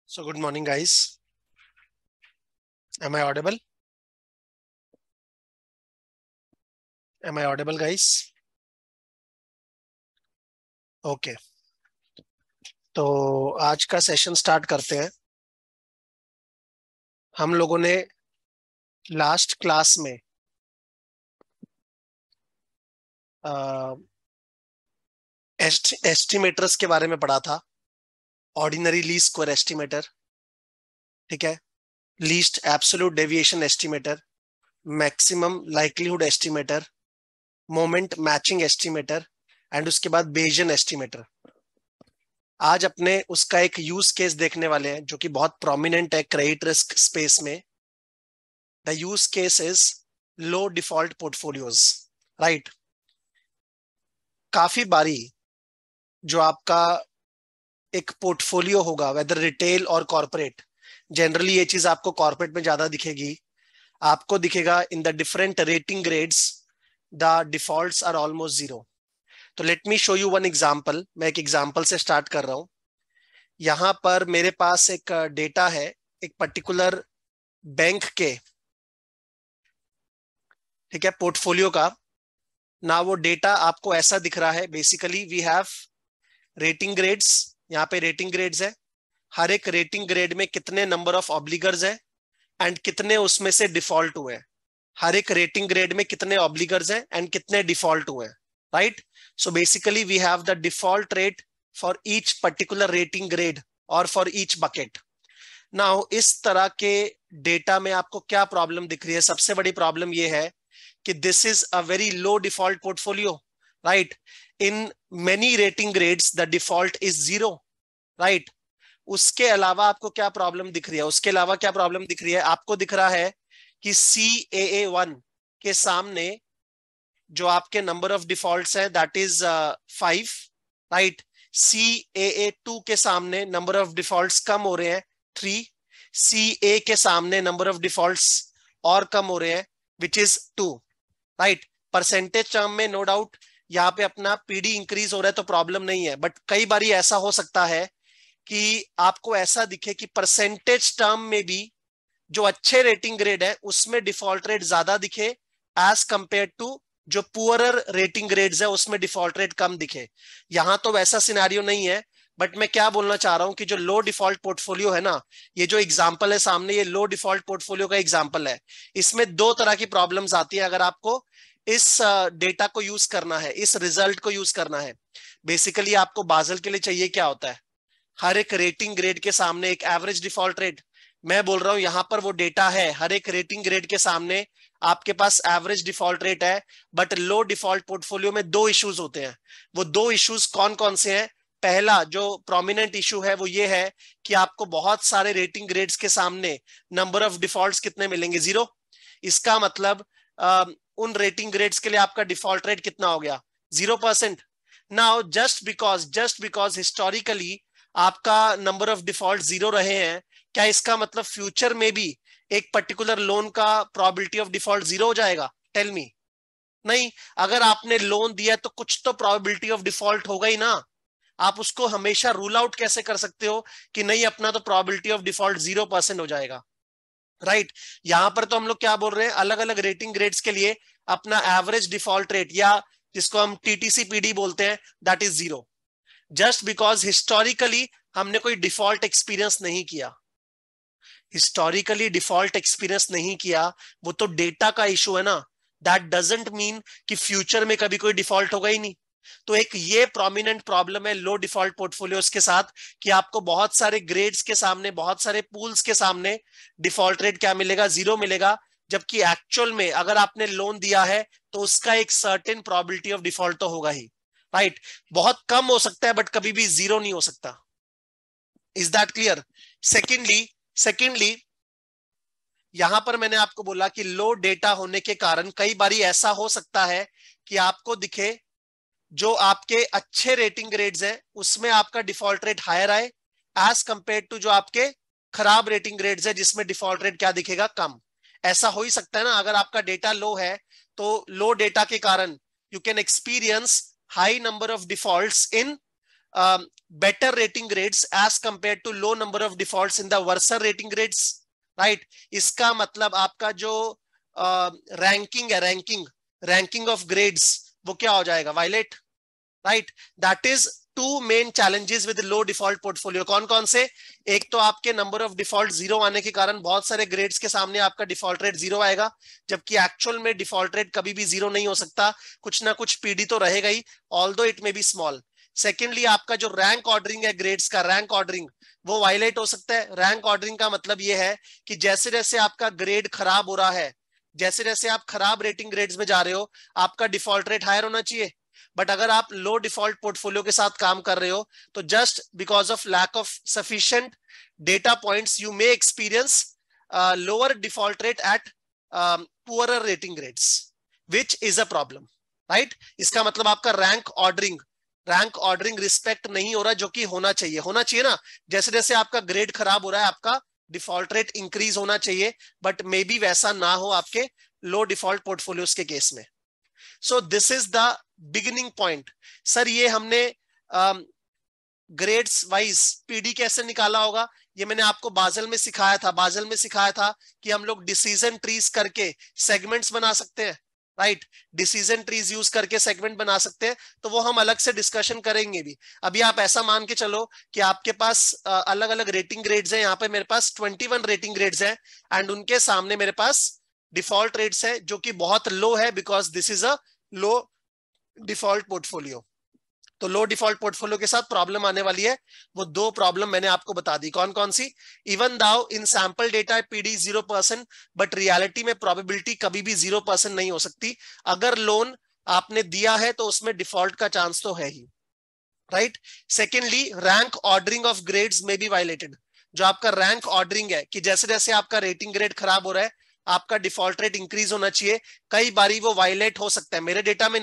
So good morning, guys. Am I audible? Am I audible, guys? Okay. तो आज का session start करते हैं। हम लोगों ने लास्ट क्लास में एस्टिमेटर्स के बारे में पढ़ा था। ऑर्डिनरी लीस्ट स्क्वायर एस्टिमेटर, ठीक है, least absolute deviation estimator, maximum likelihood estimator, moment matching estimator and उसके बाद बेयजियन एस्टिमेटर। आज अपने उसका एक यूज केस देखने वाले हैं जो कि बहुत प्रोमिनेंट है क्रेडिट रिस्क स्पेस में। The use case is low default portfolios, right. काफी बारी जो आपका एक पोर्टफोलियो होगा, वेदर रिटेल और कॉर्पोरेट, जनरली ये चीज आपको कॉर्पोरेट में ज्यादा दिखेगी। आपको दिखेगा in the different rating grades the defaults are almost zero. तो let me show you one example. मैं एक एग्जांपल से स्टार्ट कर रहा हूं। यहां पर मेरे पास एक डेटा है एक पर्टिकुलर बैंक के, ठीक है, पोर्टफोलियो का ना। वो डेटा आपको ऐसा दिख रहा है। Basically we have rating grades. यहाँ पे रेटिंग ग्रेड्स है। हर एक रेटिंग ग्रेड में कितने नंबर ऑफ ऑब्लिगर्स है एंड कितने उसमें से डिफॉल्ट हुए हैं। हर एक रेटिंग ग्रेड में कितने ऑब्लिगर्स हैं एंड कितने डिफॉल्ट हुए हैं, right. So basically we have the default rate for each particular rating grade और फॉर ईच बकेट। नाउ इस तरह के डेटा में आपको क्या प्रॉब्लम दिख रही है? सबसे बड़ी प्रॉब्लम ये है कि this is a very low default portfolio, right. In many rating grades the default is zero, right. उसके अलावा आपको क्या प्रॉब्लम दिख रही है? उसके अलावा क्या प्रॉब्लम दिख रही है? आपको दिख रहा है कि CAA1 के सामने जो आपके नंबर ऑफ डिफॉल्ट्स है दैट इज 5, राइट। CAA2 के सामने नंबर ऑफ डिफॉल्ट्स कम हो रहे हैं 3। CA के सामने नंबर ऑफ डिफॉल्ट्स और कम हो रहे हैं which is 2, right. Percentage term में नो डाउट यहाँ पे अपना PD इंक्रीज हो रहा है तो प्रॉब्लम नहीं है, बट कई बार ऐसा हो सकता है कि आपको ऐसा दिखे कि परसेंटेज टर्म में भी जो अच्छे रेटिंग ग्रेड है उसमें डिफॉल्ट रेट ज्यादा दिखे एज कंपेयर टू जो पुअरर रेटिंग ग्रेड्स है उसमें डिफॉल्ट रेट कम दिखे। यहां तो वैसा सिनेरियो नहीं है, बट मैं क्या बोलना चाह रहा हूं कि जो लो डिफॉल्ट पोर्टफोलियो है ना, ये जो एग्जांपल है सामने, ये लो डिफॉल्ट पोर्टफोलियो का एग्जांपल है। इसमें दो तरह की प्रॉब्लम्स आती है अगर आपको इस डेटा को यूज करना है, इस रिजल्ट को यूज करना है। बेसिकली आपको बाजल के लिए चाहिए क्या होता है? हर एक रेटिंग ग्रेड के सामने एक एवरेज डिफॉल्ट रेट। मैं बोल रहा हूं यहां पर वो डेटा है, हर एक रेटिंग ग्रेड के सामने आपके पास एवरेज डिफॉल्ट रेट है। बट लो डिफॉल्ट पोर्टफोलियो में दो इश्यूज होते हैं। वो दो इश्यूज कौन कौन से हैं? पहला जो प्रोमिनेंट इशू है वो ये है कि आपको बहुत सारे रेटिंग ग्रेड्स के सामने नंबर ऑफ डिफॉल्ट्स कितने मिलेंगे? जीरो। इसका मतलब उन रेटिंग ग्रेड्स के लिए आपका डिफॉल्ट रेट कितना हो गया? 0%। नाउ जस्ट बिकॉज हिस्टोरिकली आपका नंबर ऑफ डिफॉल्ट जीरो रहे हैं, क्या इसका मतलब फ्यूचर में भी एक पर्टिकुलर लोन का प्रोबेबिलिटी ऑफ डिफॉल्ट जीरो हो जाएगा? Tell me. नहीं। अगर आपने लोन दिया तो कुछ तो प्रोबेबिलिटी ऑफ डिफॉल्ट होगा ही ना। आप उसको हमेशा रूल आउट कैसे कर सकते हो कि नहीं अपना तो प्रोबेबिलिटी ऑफ डिफॉल्ट 0% हो जाएगा, राइट। यहां पर तो हम लोग क्या बोल रहे हैं, अलग अलग रेटिंग ग्रेड्स के लिए अपना एवरेज डिफॉल्ट रेट या जिसको हम TTC-PD बोलते हैं that is zero. Just because historically हमने कोई डिफॉल्ट एक्सपीरियंस नहीं किया, हिस्टोरिकली डिफॉल्ट एक्सपीरियंस नहीं किया, वो तो डेटा का इशू है ना। दैट डजंट मीन कि फ्यूचर में कभी कोई डिफॉल्ट होगा ही नहीं। तो एक ये प्रोमिनेंट प्रॉब्लम है लो डिफॉल्ट पोर्टफोलियोज के साथ कि आपको बहुत सारे ग्रेड्स के सामने, बहुत सारे पूल्स के सामने डिफॉल्ट रेट क्या मिलेगा? जीरो मिलेगा। जबकि एक्चुअल में अगर आपने लोन दिया है तो उसका एक सर्टेन प्रोबेबिलिटी ऑफ डिफॉल्ट तो होगा ही, राइट। बहुत कम हो सकता है बट कभी भी जीरो नहीं हो सकता। Is that clear? सेकेंडली यहां पर मैंने आपको बोला कि लो डेटा होने के कारण कई बार ऐसा हो सकता है कि आपको दिखे जो आपके अच्छे रेटिंग ग्रेड्स हैं उसमें आपका डिफॉल्ट रेट हायर आए एज कंपेयर टू जो आपके खराब रेटिंग ग्रेड्स है जिसमें डिफॉल्ट रेट क्या दिखेगा? कम। ऐसा हो ही सकता है ना। अगर आपका डेटा लो है तो लो डेटा के कारण you can experience high number of defaults in better rating grades as compared to low number of defaults in the worser rating grades, right? इसका मतलब आपका जो रैंकिंग है, रैंकिंग ऑफ ग्रेड्स, वो क्या हो जाएगा? Violate, right? That is two main challenges with low default portfolio. कौन कौन से? एक तो आपके नंबर ऑफ डिफॉल्ट जीरो आने के कारण बहुत सारे ग्रेड्स के सामने आपका डिफॉल्ट रेट जीरो आएगा, जबकि एक्चुअल में डिफॉल्ट रेट कभी भी जीरो नहीं हो सकता, कुछ ना कुछ पीडी तो रहेगा ही, although it may be small. Secondly, आपका जो रैंक ऑर्डरिंग है, ग्रेड्स का रैंक ऑर्डरिंग, वो वायलेट हो सकता है। रैंक ऑर्डरिंग का मतलब ये है कि जैसे जैसे आपका ग्रेड खराब हो रहा है, जैसे जैसे आप खराब रेटिंग ग्रेड्स में जा रहे हो, आपका डिफॉल्ट रेट हायर होना चाहिए। बट अगर आप लो डिफॉल्ट पोर्टफोलियो के साथ काम कर रहे हो, तो just because of lack of sufficient data points you may experience lower default rate at poorer rating grades, which is a problem, right? इसका मतलब आपका रैंक ऑर्डरिंग रिस्पेक्ट नहीं हो रहा, जो कि होना चाहिए ना। जैसे जैसे आपका ग्रेड खराब हो रहा है, आपका डिफॉल्ट रेट इंक्रीज होना चाहिए, बट मे बी वैसा ना हो आपके लो डिफॉल्ट पोर्टफोलियोज के केस में। सो this is the beginning point. Sir ये हमने ग्रेड्स वाइज पीडी कैसे निकाला होगा, ये मैंने आपको बाजल में सिखाया था कि हम लोग डिसीजन ट्रीज करके सेगमेंट्स बना सकते हैं, राइट? डिसीजन ट्रीज यूज करके सेगमेंट बना सकते हैं, तो वो हम अलग से डिस्कशन करेंगे भी। अभी आप ऐसा मान के चलो कि आपके पास अलग अलग रेटिंग ग्रेड्स हैं। यहाँ पे मेरे पास 21 रेटिंग ग्रेड्स हैं एंड उनके सामने मेरे पास डिफॉल्ट रेट्स है जो कि बहुत लो है, because this is a low default portfolio. तो लो डिफॉल्ट पोर्टफोलियो के साथ प्रॉब्लम आने वाली है, वो दो प्रॉब्लम मैंने आपको बता दी। कौन कौन सी? Even though in sample data PD 0%, but reality में प्रोबेबिलिटी कभी भी 0% नहीं हो सकती। अगर लोन आपने दिया है तो उसमें डिफॉल्ट का चांस तो है ही, right? Secondly, rank ordering of grades में बी वायलेटेड। जो आपका रैंक ऑर्डरिंग है कि जैसे जैसे आपका रेटिंग ग्रेड खराब हो रहा है, आपका डिफॉल्ट रेट इंक्रीज होना चाहिए, कई बारी वो वायलेट हो सकता है। मेरे डेटा में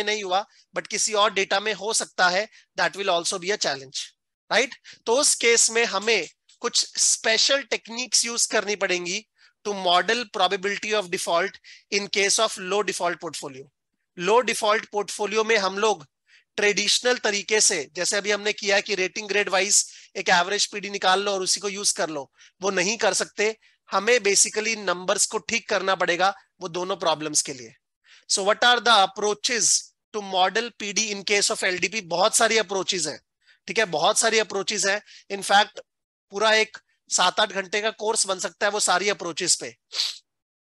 नहीं हुआ, बट किसी और डेटा में हो सकता है। That will also be a challenge, right? तो उस केस में हमें कुछ स्पेशल टेक्निक्स यूज करनी पड़ेंगी to model probability of default in case of low default portfolio. Low default portfolio में हम लोग ट्रेडिशनल तरीके से, जैसे अभी हमने किया कि रेटिंग ग्रेड वाइज एक एवरेज पीडी निकाल लो और उसी को यूज कर लो, वो नहीं कर सकते। हमें बेसिकली नंबर्स को ठीक करना पड़ेगा वो दोनों प्रॉब्लम्स के लिए। So what are the approaches to model PD in case of LDP? बहुत सारी अप्रोचेस हैं, ठीक है, बहुत सारी अप्रोचेस हैं। इनफैक्ट पूरा एक 7-8 घंटे का कोर्स बन सकता है वो सारी अप्रोचेस पे।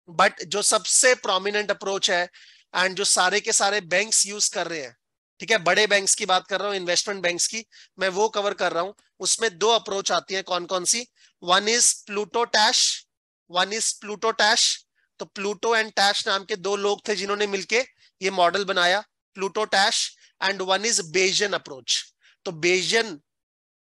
बट जो सबसे प्रोमिनेंट अप्रोच है एंड जो सारे के सारे बैंक्स यूज कर रहे हैं, ठीक है, बड़े बैंक्स की बात कर रहा हूं, इन्वेस्टमेंट बैंक्स की मैं वो कवर कर रहा हूं। उसमें दो अप्रोच आती है। कौन कौन सी? One is Pluto Tasche. तो प्लूटो एंड टैश नाम के दो लोग थे जिन्होंने मिलके ये मॉडल बनाया, Pluto Tasche. And one is Bayesian approach. तो बेजियन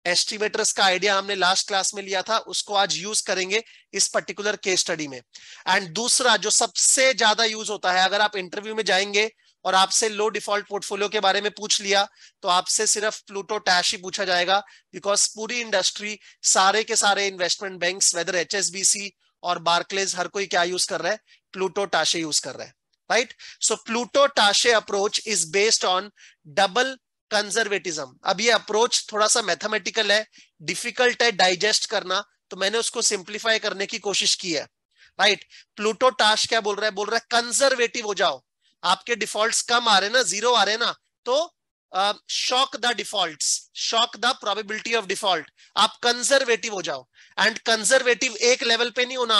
एस्टिमेटर्स का आइडिया हमने लास्ट क्लास में लिया था, उसको आज यूज करेंगे इस पर्टिकुलर केस स्टडी में। एंड दूसरा जो सबसे ज्यादा यूज होता है, अगर आप इंटरव्यू में जाएंगे और आपसे लो डिफॉल्ट पोर्टफोलियो के बारे में पूछ लिया तो आपसे सिर्फ प्लूटो टैश ही पूछा जाएगा, बिकॉज पूरी इंडस्ट्री, सारे के सारे इन्वेस्टमेंट बैंक्स, वेदर एचएसबीसी और बार्कलेज, हर कोई क्या यूज कर रहा है? प्लूटो टाशे यूज कर रहा है, right? So Pluto Tasche approach is based on double conservatism. अब ये अप्रोच थोड़ा सा मैथमेटिकल है, डिफिकल्ट है डाइजेस्ट करना, तो मैंने उसको सिंप्लीफाई करने की कोशिश की है, राइट? प्लूटो टाश क्या बोल रहा है? कंजर्वेटिव हो जाओ। आपके डिफॉल्ट्स कम आ रहे ना, जीरो आ रहे ना, तो shock the defaults, shock the probability of default. आप कंजर्वेटिव हो जाओ। एंड कंजर्वेटिव एक लेवल पे नहीं होना,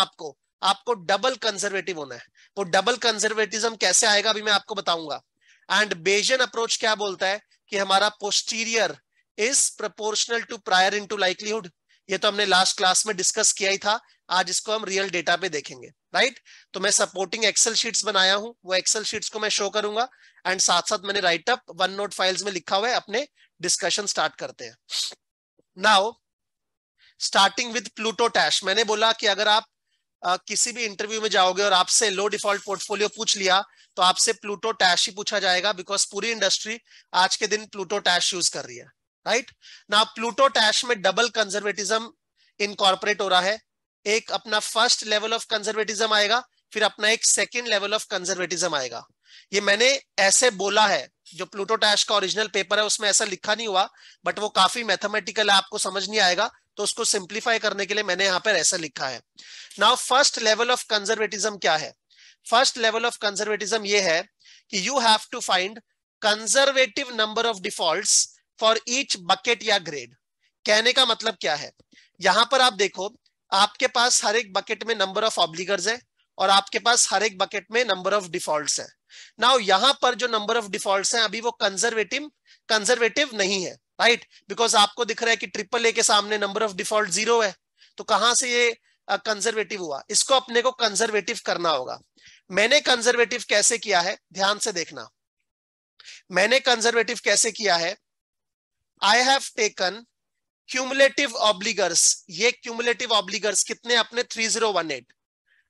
आपको डबल कंजर्वेटिव होना है। वो डबल कंजर्वेटिज्म कैसे आएगा अभी मैं आपको बताऊंगा। एंड बेजियन अप्रोच क्या बोलता है कि हमारा posterior is proportional to prior into likelihood. ये तो हमने लास्ट क्लास में डिस्कस किया ही था, आज इसको हम रियल डेटा पे देखेंगे, राइट? तो मैं सपोर्टिंग एक्सेल शीट्स बनाया हूं, वो एक्सेल शीट्स को मैं शो करूंगा एंड साथ साथ मैंने write up OneNote files में लिखा हुआ है। अपने डिस्कशन स्टार्ट करते हैं। Now starting with Pluto Tasche. मैंने बोला कि अगर आप किसी भी इंटरव्यू में जाओगे और आपसे लो डिफॉल्ट पोर्टफोलियो पूछ लिया तो आपसे प्लूटो टैश ही पूछा जाएगा, बिकॉज पूरी इंडस्ट्री आज के दिन प्लूटो टैश यूज कर रही है, राइट? नाउ प्लूटो टैश में डबल कंजर्वेटिज्म इनकॉर्पोरेट हो रहा है। एक अपना फर्स्ट लेवल ऑफ कंजर्वेटिज्म आएगा, फिर अपना एक सेकेंड लेवल ऑफ कंजर्वेटिज्म आएगा। ये मैंने ऐसे बोला है जो प्लूटो टैश का ओरिजिनल पेपर है उसमें ऐसा लिखा नहीं हुआ, बट वो काफी मैथमेटिकल है, आपको समझ नहीं आएगा, तो उसको सिंप्लीफाई करने के लिए मैंने यहाँ पर ऐसा लिखा है। Now first level of conservatism क्या है? फर्स्ट लेवल ऑफ कंजर्वेटिज्म ये है कि you have to find conservative number of defaults for each bucket या ग्रेड। कहने का मतलब क्या है, यहां पर आप देखो, आपके पास हर एक बकेट में नंबर ऑफ ऑब्लिगर्स है और आपके पास हर एक बकेट में नंबर ऑफ डिफॉल्ट्स है। नाउ यहां पर जो नंबर ऑफ डिफॉल्ट्स हैं अभी वो कंजर्वेटिव नहीं है, राइट? बिकॉज आपको दिख रहा है कि ट्रिपल ए के सामने नंबर ऑफ डिफॉल्ट 0 है, तो कहां से ये कंजर्वेटिव हुआ? इसको अपने को कंजर्वेटिव करना होगा। मैंने कंजर्वेटिव कैसे किया है, ध्यान से देखना। मैंने कंजर्वेटिव कैसे किया है, आई हैव टेकन क्यूमुलेटिव ऑब्लिगर्स, ये क्यूमुलेटिव ऑब्लिगर्स कितने अपने 3018,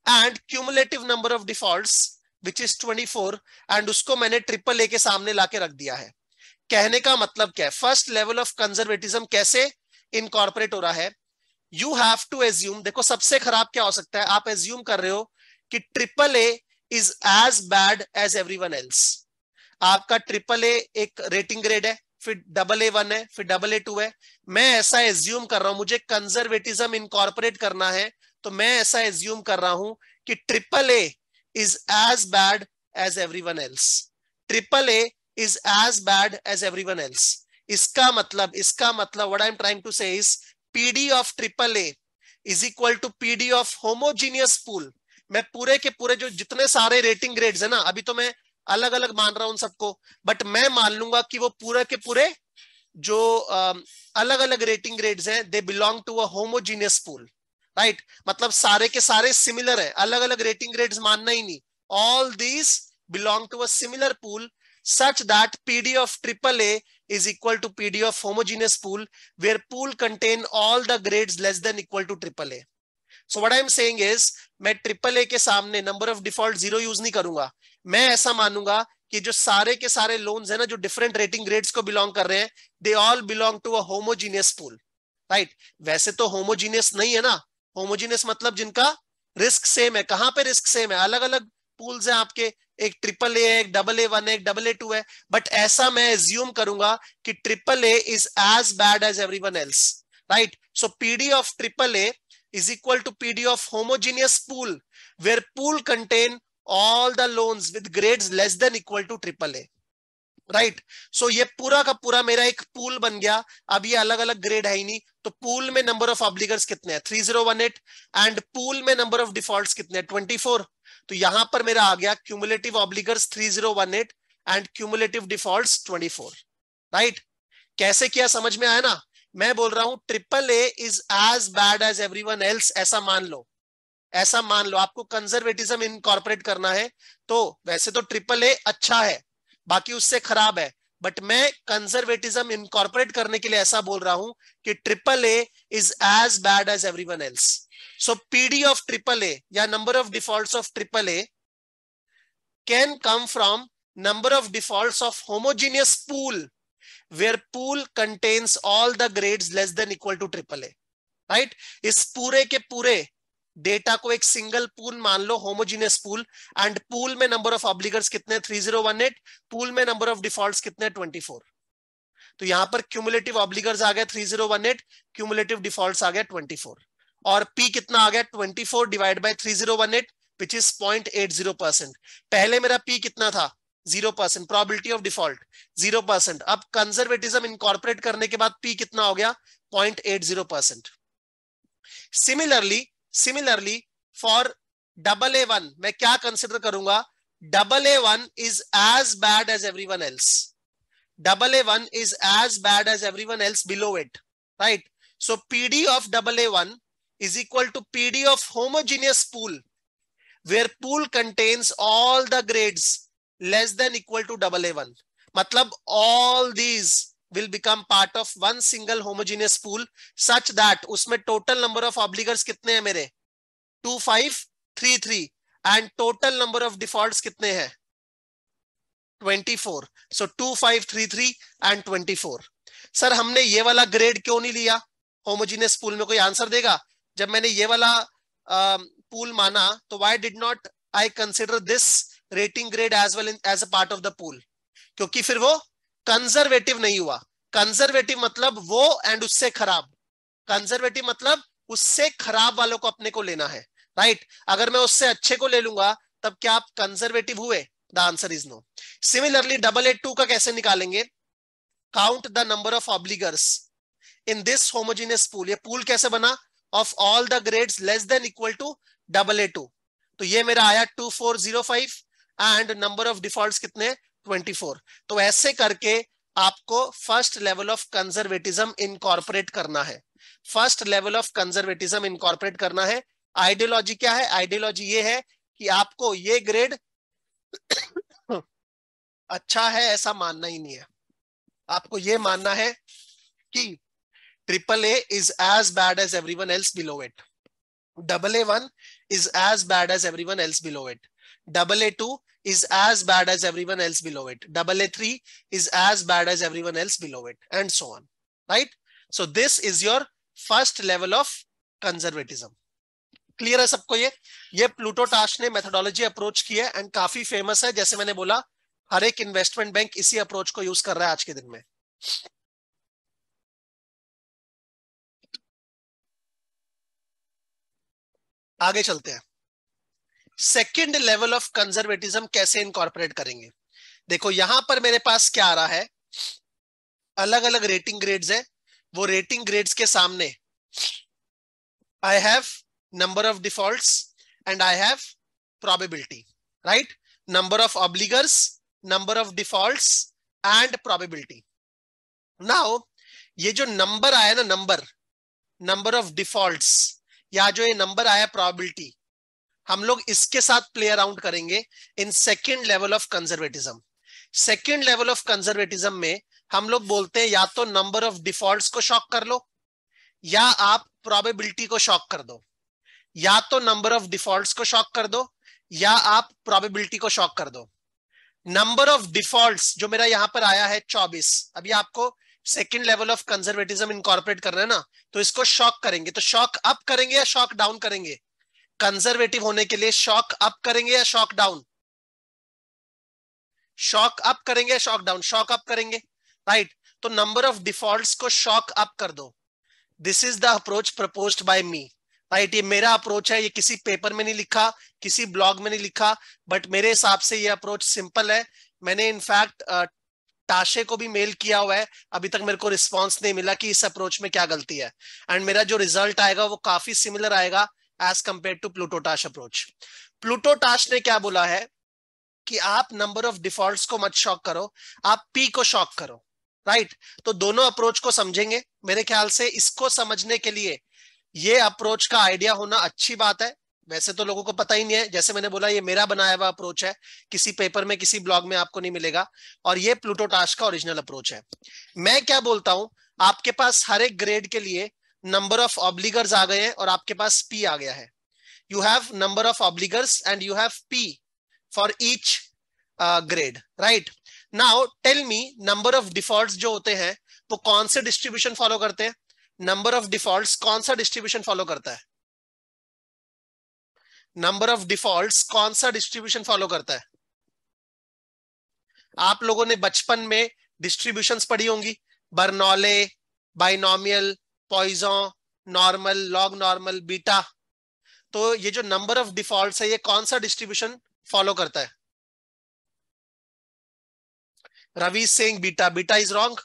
and cumulative number of defaults which is 24, and उसको मैंने ट्रिपल ए के सामने लाके रख दिया है। कहने का मतलब क्या है, फर्स्ट लेवल ऑफ कंजर्वेटिज्म कैसे इनकॉर्पोरेट हो रहा है? यू हैव टू एज्यूम, देखो सबसे खराब क्या हो सकता है, आप एज्यूम कर रहे हो कि triple A is as bad as everyone else. आपका ट्रिपल ए एक रेटिंग ग्रेड है, फिर डबल ए 1 है, फिर डबल ए 2 है। मैं ऐसा एज्यूम कर रहा हूं, मुझे कंजर्वेटिज्म इनकॉर्पोरेट करना है, तो मैं ऐसा एज्यूम कर रहा हूं कि triple A is as bad as everyone else. Triple A is as bad as everyone else. इसका मतलब what I am trying to say is PD of triple A is equal to PD of homogeneous pool. मैं पूरे के पूरे जो जितने सारे rating grades है ना, अभी तो मैं अलग अलग मान रहा हूं उन सबको, बट मैं मान लूंगा कि वो पूरे के पूरे जो अलग अलग रेटिंग ग्रेड्स हैं they belong to a homogeneous pool, right? मतलब सारे के सारे सिमिलर है, अलग अलग रेटिंग ग्रेड्स मानना ही नहीं, all these belong to a similar pool such that PD of AAA is equal to PD of homogeneous pool where pool contain all the grades less than equal to AAA. So what I am saying is मैं AAA के सामने number of default 0 use नहीं करूंगा। मैं ऐसा मानूंगा कि जो सारे के सारे लोन्स है ना, जो डिफरेंट रेटिंग ग्रेड्स को बिलोंग कर रहे हैं, they all belong to a homogeneous pool, right? वैसे तो होमोजीनियस नहीं है ना, होमोजीनियस मतलब जिनका रिस्क सेम है। कहां पे रिस्क सेम है? अलग अलग पूल्स हैं आपके, एक ट्रिपल ए है, एक डबल ए 1 है, एक डबल ए 2 है, बट ऐसा मैं एज्यूम करूंगा कि triple A is as bad as everyone else, right? So PD of triple A is equal to PD of homogeneous pool where pool contain all the loans with grades less than equal to AAA, right? So ये पूरा का पूरा मेरा एक pool बन गया। अब ये अलग अलग ग्रेड है ही नहीं, तो पूल में नंबर ऑफ ऑब्लिगर्स कितने हैं? 3018, एंड पूल में नंबर ऑफ डिफॉल्ट्स कितने हैं? 24। तो यहां पर मेरा आ गया cumulative obligors 3018 and cumulative defaults 24, right? कैसे किया समझ में आया ना? मैं बोल रहा हूं triple A is as bad as everyone else, ऐसा मान लो, ऐसा मान लो। आपको कंजर्वेटिज्म इनकॉर्पोरेट करना है, तो वैसे तो ट्रिपल ए अच्छा है, बाकी उससे खराब है, बट मैं कंजर्वेटिज्म इनकॉर्पोरेट करने के लिए ऐसा बोल रहा हूं कि triple A is as bad as everyone else. So PD of triple A या number of defaults of triple A can come from number of defaults of homogeneous pool where pool contains all the grades less than equal to AAA, right? इस पूरे के पूरे data को एक single pool मान लो, homogeneous pool, and pool में number of ऑब्लिगर्स कितने? 3018, pool में नंबर ऑफ डिफॉल्ट्स कितने? 24। तो यहां पर क्यूमुलेटिव ऑब्लिगर्स आ गया 3018, क्यूमुलेटिव डिफॉल्ट्स आ गया 24, और P कितना आ गया? 24 डिवाइड बाय 3018 विच इज 0.80%। पहले मेरा P कितना था? 0%, प्रोबेबिलिटी ऑफ डिफॉल्ट 0%। अब कंजर्वेटिज्म इनकॉर्पोरेट करने के बाद P कितना हो गया? 0.80%। सिमिलरली फॉर डबल ए 1 मैं क्या कंसिडर करूंगा? Double A 1 is as bad as everyone else, double A 1 is as bad as everyone else below it, right? So PD of double A1 is equal to PD of homogeneous pool where pool contains all the grades less than equal to double A1. मतलब all these will become part of one single homogeneous pool such that उसमें total number of obligors कितने हैं मेरे? 2533, and total number of defaults कितने हैं? 24. So 2533 and 24. Sir हमने ये वाला ग्रेड क्यों नहीं लिया होमोजीनियस पूल में? कोई आंसर देगा? जब मैंने ये वाला पूल माना, तो why did not I consider this rating grade as well as a part of the pool? क्योंकि फिर वो कंजर्वेटिव नहीं हुआ। कंजर्वेटिव मतलब वो एंड उससे खराब, कंजर्वेटिव मतलब उससे खराब वालों को अपने को लेना है, राइट। अगर मैं उससे अच्छे को ले लूंगा तब क्या आप कंजर्वेटिव हुए? The answer is no. Similarly 882 का कैसे निकालेंगे? Count the number of obligors in this homogeneous pool. ये पूल कैसे बना? Of all the grades less than equal to 882। तो ये मेरा आया 2405 एंड नंबर ऑफ डिफॉल्ट्स कितने? 24। तो ऐसे करके आपको first level of conservatism incorporate करना है। First level of conservatism incorporate करना है। आइडियोलॉजी क्या है? आइडियोलॉजी ये है कि आपको ये ग्रेड अच्छा है ऐसा मानना ही नहीं है। आपको ये मानना है कि AAA is as bad as everyone else below it. AA1 is as bad as everyone else below it. AA2 is as bad as everyone else below it. AA3 is as bad as everyone else below it, and so on. Right? So this is your first level of conservatism. Clear है सबको? ये Pluto Tasche ने methodology approach की है and काफी famous है। जैसे मैंने बोला, हर एक इन्वेस्टमेंट बैंक इसी अप्रोच को यूज कर रहा है आज के दिन में। आगे चलते हैं। सेकेंड लेवल ऑफ कंजर्वेटिज्म कैसे इनकॉर्पोरेट करेंगे? देखो यहां पर मेरे पास क्या आ रहा है, अलग अलग रेटिंग ग्रेड्स है। वो रेटिंग ग्रेड्स के सामने I have number of defaults and I have probability, right. Number of obligors, number of defaults and probability. Now ये जो नंबर आया ना, नंबर ऑफ डिफॉल्ट्स, या जो ये नंबर आया प्रोबेबिलिटी, हम लोग इसके साथ प्ले अराउंड करेंगे in second level of conservatism. Second level of conservatism में हम लोग बोलते हैं या तो नंबर ऑफ डिफॉल्ट्स को शॉक कर लो, या आप प्रोबेबिलिटी को शॉक कर दो। या तो नंबर ऑफ डिफॉल्ट्स को शॉक कर दो, या आप प्रोबेबिलिटी को शॉक कर दो। नंबर ऑफ डिफॉल्ट्स जो मेरा यहां पर आया है 24, अभी आपको second level of conservatism incorporate करना है ना, तो इसको शॉक करेंगे। तो शॉक अप करेंगे या शॉक डाउन करेंगे? कंजर्वेटिव होने के लिए शॉक अप करेंगे या शॉक डाउन? शॉक अप करेंगे या शॉक डाउन? शॉक अप करेंगे, राइट। तो नंबर ऑफ डिफॉल्ट्स को शॉक अप कर दो। This is the approach proposed by me, right. ये मेरा अप्रोच है, ये किसी पेपर में नहीं लिखा, किसी ब्लॉग में नहीं लिखा, बट मेरे हिसाब से ये अप्रोच सिंपल है। मैंने इनफैक्ट टाशे को भी मेल किया हुआ है, अभी तक मेरे को रिस्पॉन्स नहीं मिला कि इस अप्रोच में क्या गलती है, एंड मेरा जो रिजल्ट आएगा वो काफी सिमिलर आएगा as compare to Pluto Tasche approach. Pluto Tasche ने क्या बोला है कि आप नंबर ऑफ डिफॉल्ट्स को मत शॉक करो, आप पी को शॉक करो, राइट। तो दोनों अप्रोच को समझेंगे। मेरे ख्याल से इसको समझने के लिए ये अप्रोच का आइडिया होना अच्छी बात है। वैसे तो लोगों को पता ही नहीं है, जैसे मैंने बोला ये मेरा बनाया हुआ अप्रोच है, किसी पेपर में किसी ब्लॉग में आपको नहीं मिलेगा, और ये प्लूटो टाश का ओरिजिनल अप्रोच है। मैं क्या बोलता हूं, आपके पास हर एक ग्रेड के लिए नंबर ऑफ ऑब्लिगर्स आ गए हैं और आपके पास पी आ गया है। You have number of obligors and you have P for each grade, right. Now tell me, number of defaults जो होते हैं वो कौन से डिस्ट्रीब्यूशन फॉलो करते हैं? नंबर ऑफ डिफॉल्ट्स कौन सा डिस्ट्रीब्यूशन फॉलो करता है? नंबर ऑफ डिफॉल्ट्स कौन सा डिस्ट्रीब्यूशन फॉलो करता है? आप लोगों ने बचपन में डिस्ट्रीब्यूशंस पढ़ी होंगी, Bernoulli, binomial, Poisson, normal, log normal, beta. तो ये जो नंबर ऑफ डिफॉल्ट्स है ये कौन सा डिस्ट्रीब्यूशन फॉलो करता है? Ravi Singh beta. Beta is wrong.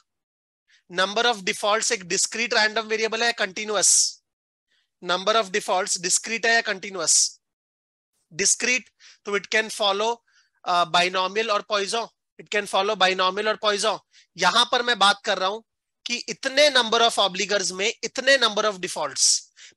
Number of defaults एक डिस्क्रीट रैंडम वेरिएबल है, continuous? Number of defaults discrete है या कंटिन्यूअस? डिस्क्रीट, तो इट कैन फॉलो बाइनोमियल और Poisson. It can follow binomial और पॉइजन। यहां पर मैं बात कर रहा हूं कि इतने नंबर ऑफ ऑब्लिगर्स में इतने नंबर ऑफ डिफॉल्ट्स,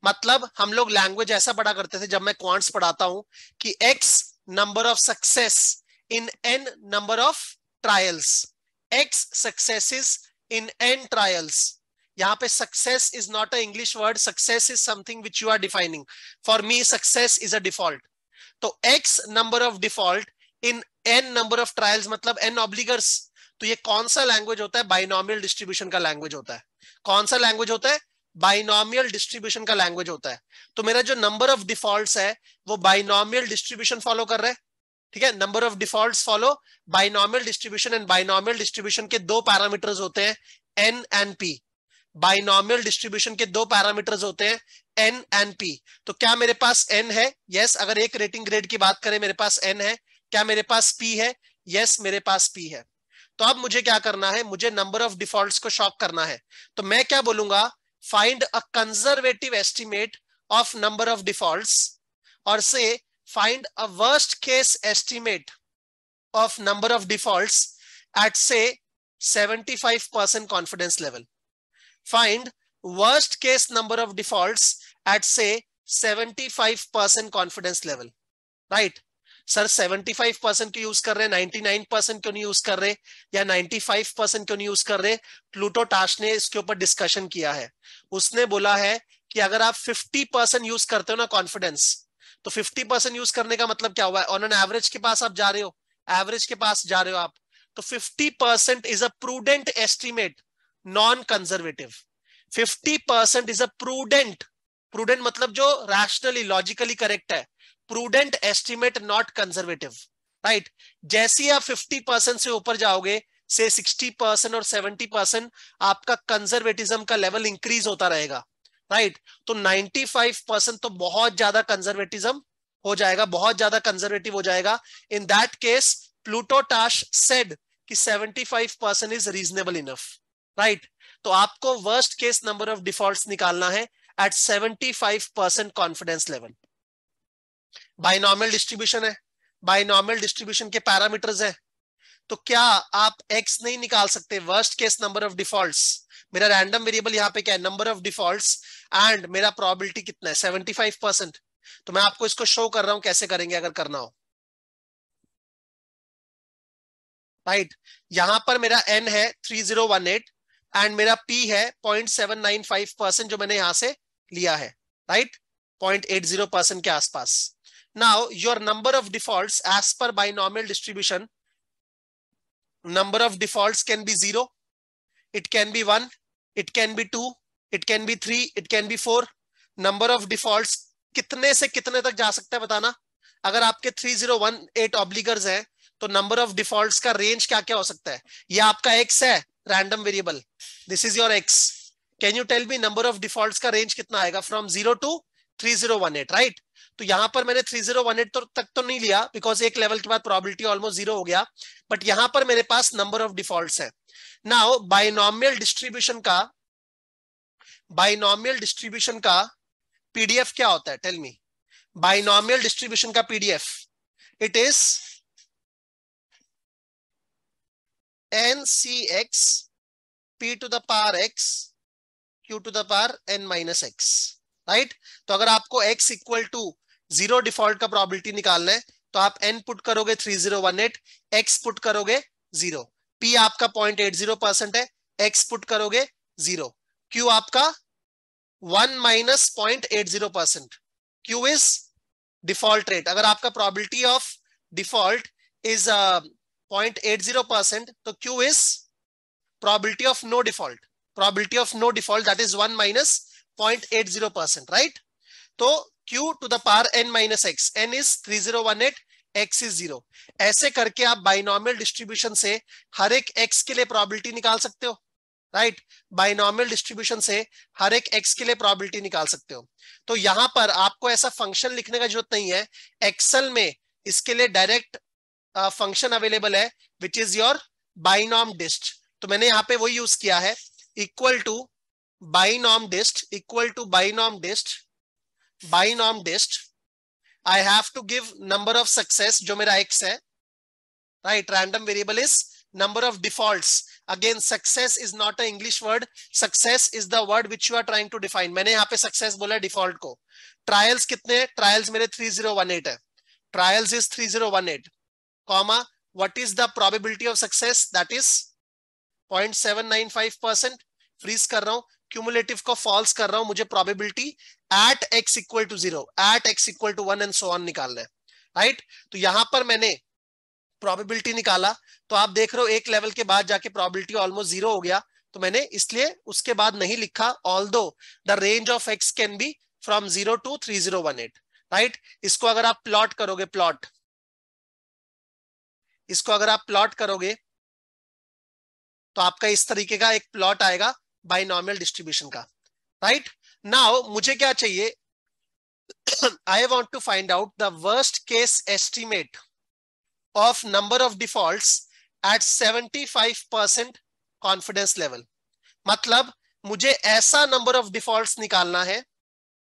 मतलब हम लोग लैंग्वेज ऐसा पढ़ा करते थे जब मैं क्वांट्स पढ़ाता हूं कि x number of success in n number of trials, x successes in n trials. यहाँ पे success is not a English word, success is something which you are defining. For me success is a default. तो x number of default in n number of trials मतलब n obligors. तो ये कौन सा language होता है? Binomial distribution का language होता है। कौन सा लैंग्वेज होता है? बाइनोमियल डिस्ट्रीब्यूशन का लैंग्वेज होता है। तो मेरा जो नंबर ऑफ डिफॉल्ट्स है वो बाइनोमियल डिस्ट्रीब्यूशन फॉलो कर रहा है, ठीक है, number of defaults follow binomial distribution, and binomial distribution के दो पैरामीटर्स होते हैं n and p. Binomial distribution के दो पैरामीटर्स होते हैं एन एंड पी। तो क्या मेरे पास एन है? यस। अगर एक रेटिंग ग्रेड की बात करें, मेरे पास एन है। क्या मेरे पास पी है? यस, मेरे पास पी है। तो अब मुझे क्या करना है? मुझे नंबर ऑफ डिफॉल्ट्स को शॉक करना है। तो मैं क्या बोलूंगा? Find a conservative estimate of number of defaults, और से find a worst case estimate of number of defaults at say 75% confidence level. Find worst case number of defaults at say 75% confidence level. Right? Sir 75% क्यों use कर रहे हैं, 99% क्यों नहीं use कर रहे, या 95% क्यों नहीं यूज कर रहे? प्लूटो टाश ने इसके ऊपर डिस्कशन किया है। उसने बोला है कि अगर आप 50% यूज करते हो ना कॉन्फिडेंस, तो 50% यूज करने का मतलब क्या हुआ है? ऑन एन एवरेज के पास आप जा रहे हो, एवरेज के पास जा रहे हो आप, तो 50% is a prudent estimate, non conservative. 50% is a prudent, prudent मतलब जो रैशनली लॉजिकली करेक्ट है, prudent estimate, not conservative. Right? जैसे ही आप 50% से ऊपर जाओगे, से 60% और 70%, आपका कंजर्वेटिज्म का लेवल इंक्रीज होता रहेगा। राइट? तो 95% तो बहुत ज्यादा कंजर्वेटिज्म हो जाएगा, बहुत ज्यादा कंजर्वेटिव हो जाएगा। In that case Pluto Tasche said कि 75% इज रीजनेबल इनफ। राइट? तो आपको worst case number of defaults निकालना है at 75% confidence level. Binomial distribution है, बाइनॉमियल डिस्ट्रीब्यूशन के पैरामीटर्स है, तो क्या आप x नहीं निकाल सकते? Worst case number of defaults, मेरा रैंडम वेरिएबल यहाँ पे क्या है? नंबर ऑफ डिफॉल्ट्स, एंड मेरा प्रोबेबिलिटी कितना है? 75%। तो मैं आपको इसको शो कर रहा हूं कैसे करेंगे अगर करना हो। राइट? यहां पर मेरा n है 3018 एंड मेरा p है 0.795% जो मैंने यहां से लिया है। राइट? 0.80% के आसपास। Now your number of defaults as per binomial distribution, number of defaults can be 0, it can be 1, it can be 2, it can be 3, it can be 4. number of defaults कितने से कितने तक जा सकता है बताना? अगर आपके 3018 ऑब्लिगर्स हैं, तो नंबर ऑफ डिफॉल्ट्स का रेंज क्या क्या हो सकता है? ये आपका x है, random variable, this is your x। Can you tell me number of defaults का रेंज कितना आएगा? From 0 to 3018। राइट? तो यहां पर मैंने 3018 तक तो नहीं लिया, बिकॉज एक लेवल के बाद प्रोबेबिलिटी ऑलमोस्ट 0 हो गया, बट यहां पर मेरे पास नंबर ऑफ डिफॉल्ट्स है। नाउ बाइनॉमियल डिस्ट्रीब्यूशन का पीडीएफ क्या होता है? Tell me. बाइनॉमियल डिस्ट्रीब्यूशन का PDF, it is NCX P to the power X Q to the power N minus X। Right? तो अगर आपको x इक्वल टू 0 डिफॉल्ट का प्रोबेबिलिटी निकालना है, तो आप n पुट करोगे 3018, x पुट करोगे 0, p आपका 0.80% है, x पुट करोगे 0, q आपका 1 minus 0.80%। q is default rate. अगर आपका प्रोबेबिलिटी ऑफ डिफॉल्ट इज 0.80%, तो q is probability of no default, probability of no default, that is 1 minus 0.80%. right? तो q to the power n minus x, n is 3018, x is 0। ऐसे करके आप binomial distribution से हर एक x के लिए probability निकाल सकते हो। राइट? बाइनॉमियल डिस्ट्रीब्यूशन से हर एक x के लिए प्रोबेबिलिटी निकाल सकते हो। तो यहां पर आपको ऐसा फंक्शन लिखने का जरूरत नहीं है, एक्सेल में इसके लिए डायरेक्ट फंक्शन अवेलेबल है, विच इज योर बाइनॉम डिस्ट। तो मैंने यहाँ पे वही यूज किया है, equal to binom dist, equal to binom dist. I have to give number of success जो मेरा x है। Right? Random variable is number of defaults. Again success is not a English word, success is the word which you are trying to define. मैंने यहाँ पे success बोला default को। Trials कितने हैं? ट्रायल्स मेरे 3018 है, trials is 3018, comma what is the probability of success? That is 0.795%। Freeze कर रहा हूं, क्यूमुलेटिव को फॉल्स कर रहा हूं, मुझे probability at x equal to 0, at x equal to 1 and so on निकालना है। राइट? तो यहां पर मैंने प्रोबेबिलिटी निकाला, तो आप देख रहे हो एक लेवल के बाद जाके प्रोबेबिलिटी ऑलमोस्ट 0 हो गया, तो मैंने इसलिए उसके बाद नहीं लिखा, although the range of x can be from 0 to 3018। Right? इसको अगर आप प्लॉट करोगे, प्लॉट इसको अगर आप प्लॉट करोगे तो आपका इस तरीके का एक प्लॉट आएगा बाइनॉमियल डिस्ट्रीब्यूशन का, राइट। नाउ मुझे क्या चाहिए, I want to find out the worst case estimate of number of defaults at 75% confidence level। मतलब मुझे ऐसा नंबर ऑफ डिफॉल्ट्स निकालना है,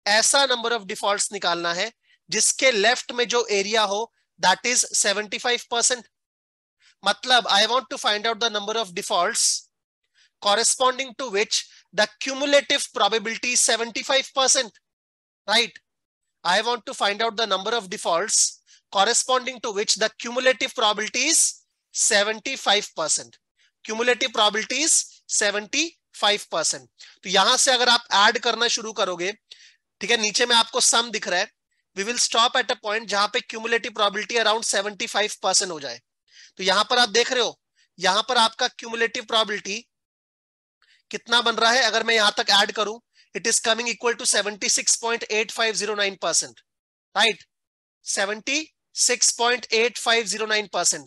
ऐसा नंबर ऑफ डिफॉल्ट्स निकालना है जिसके लेफ्ट में जो एरिया हो दैट इज 75%। मतलब I want to find out the number of defaults corresponding to which the cumulative probability is 75%, right? I want to find out the number of defaults corresponding to which the cumulative probability is 75%. Cumulative probability is 75%। तो यहां से अगर आप add करना शुरू करोगे, ठीक है, नीचे में आपको सम दिख रहा है, we will stop at a point जहां पे cumulative probability around 75% हो जाए। तो यहां पर आप देख रहे हो, यहां पर आपका cumulative probability कितना बन रहा है, अगर मैं यहां तक ऐड करूं, it is coming equal to 76.8509%, right? 76.8509%।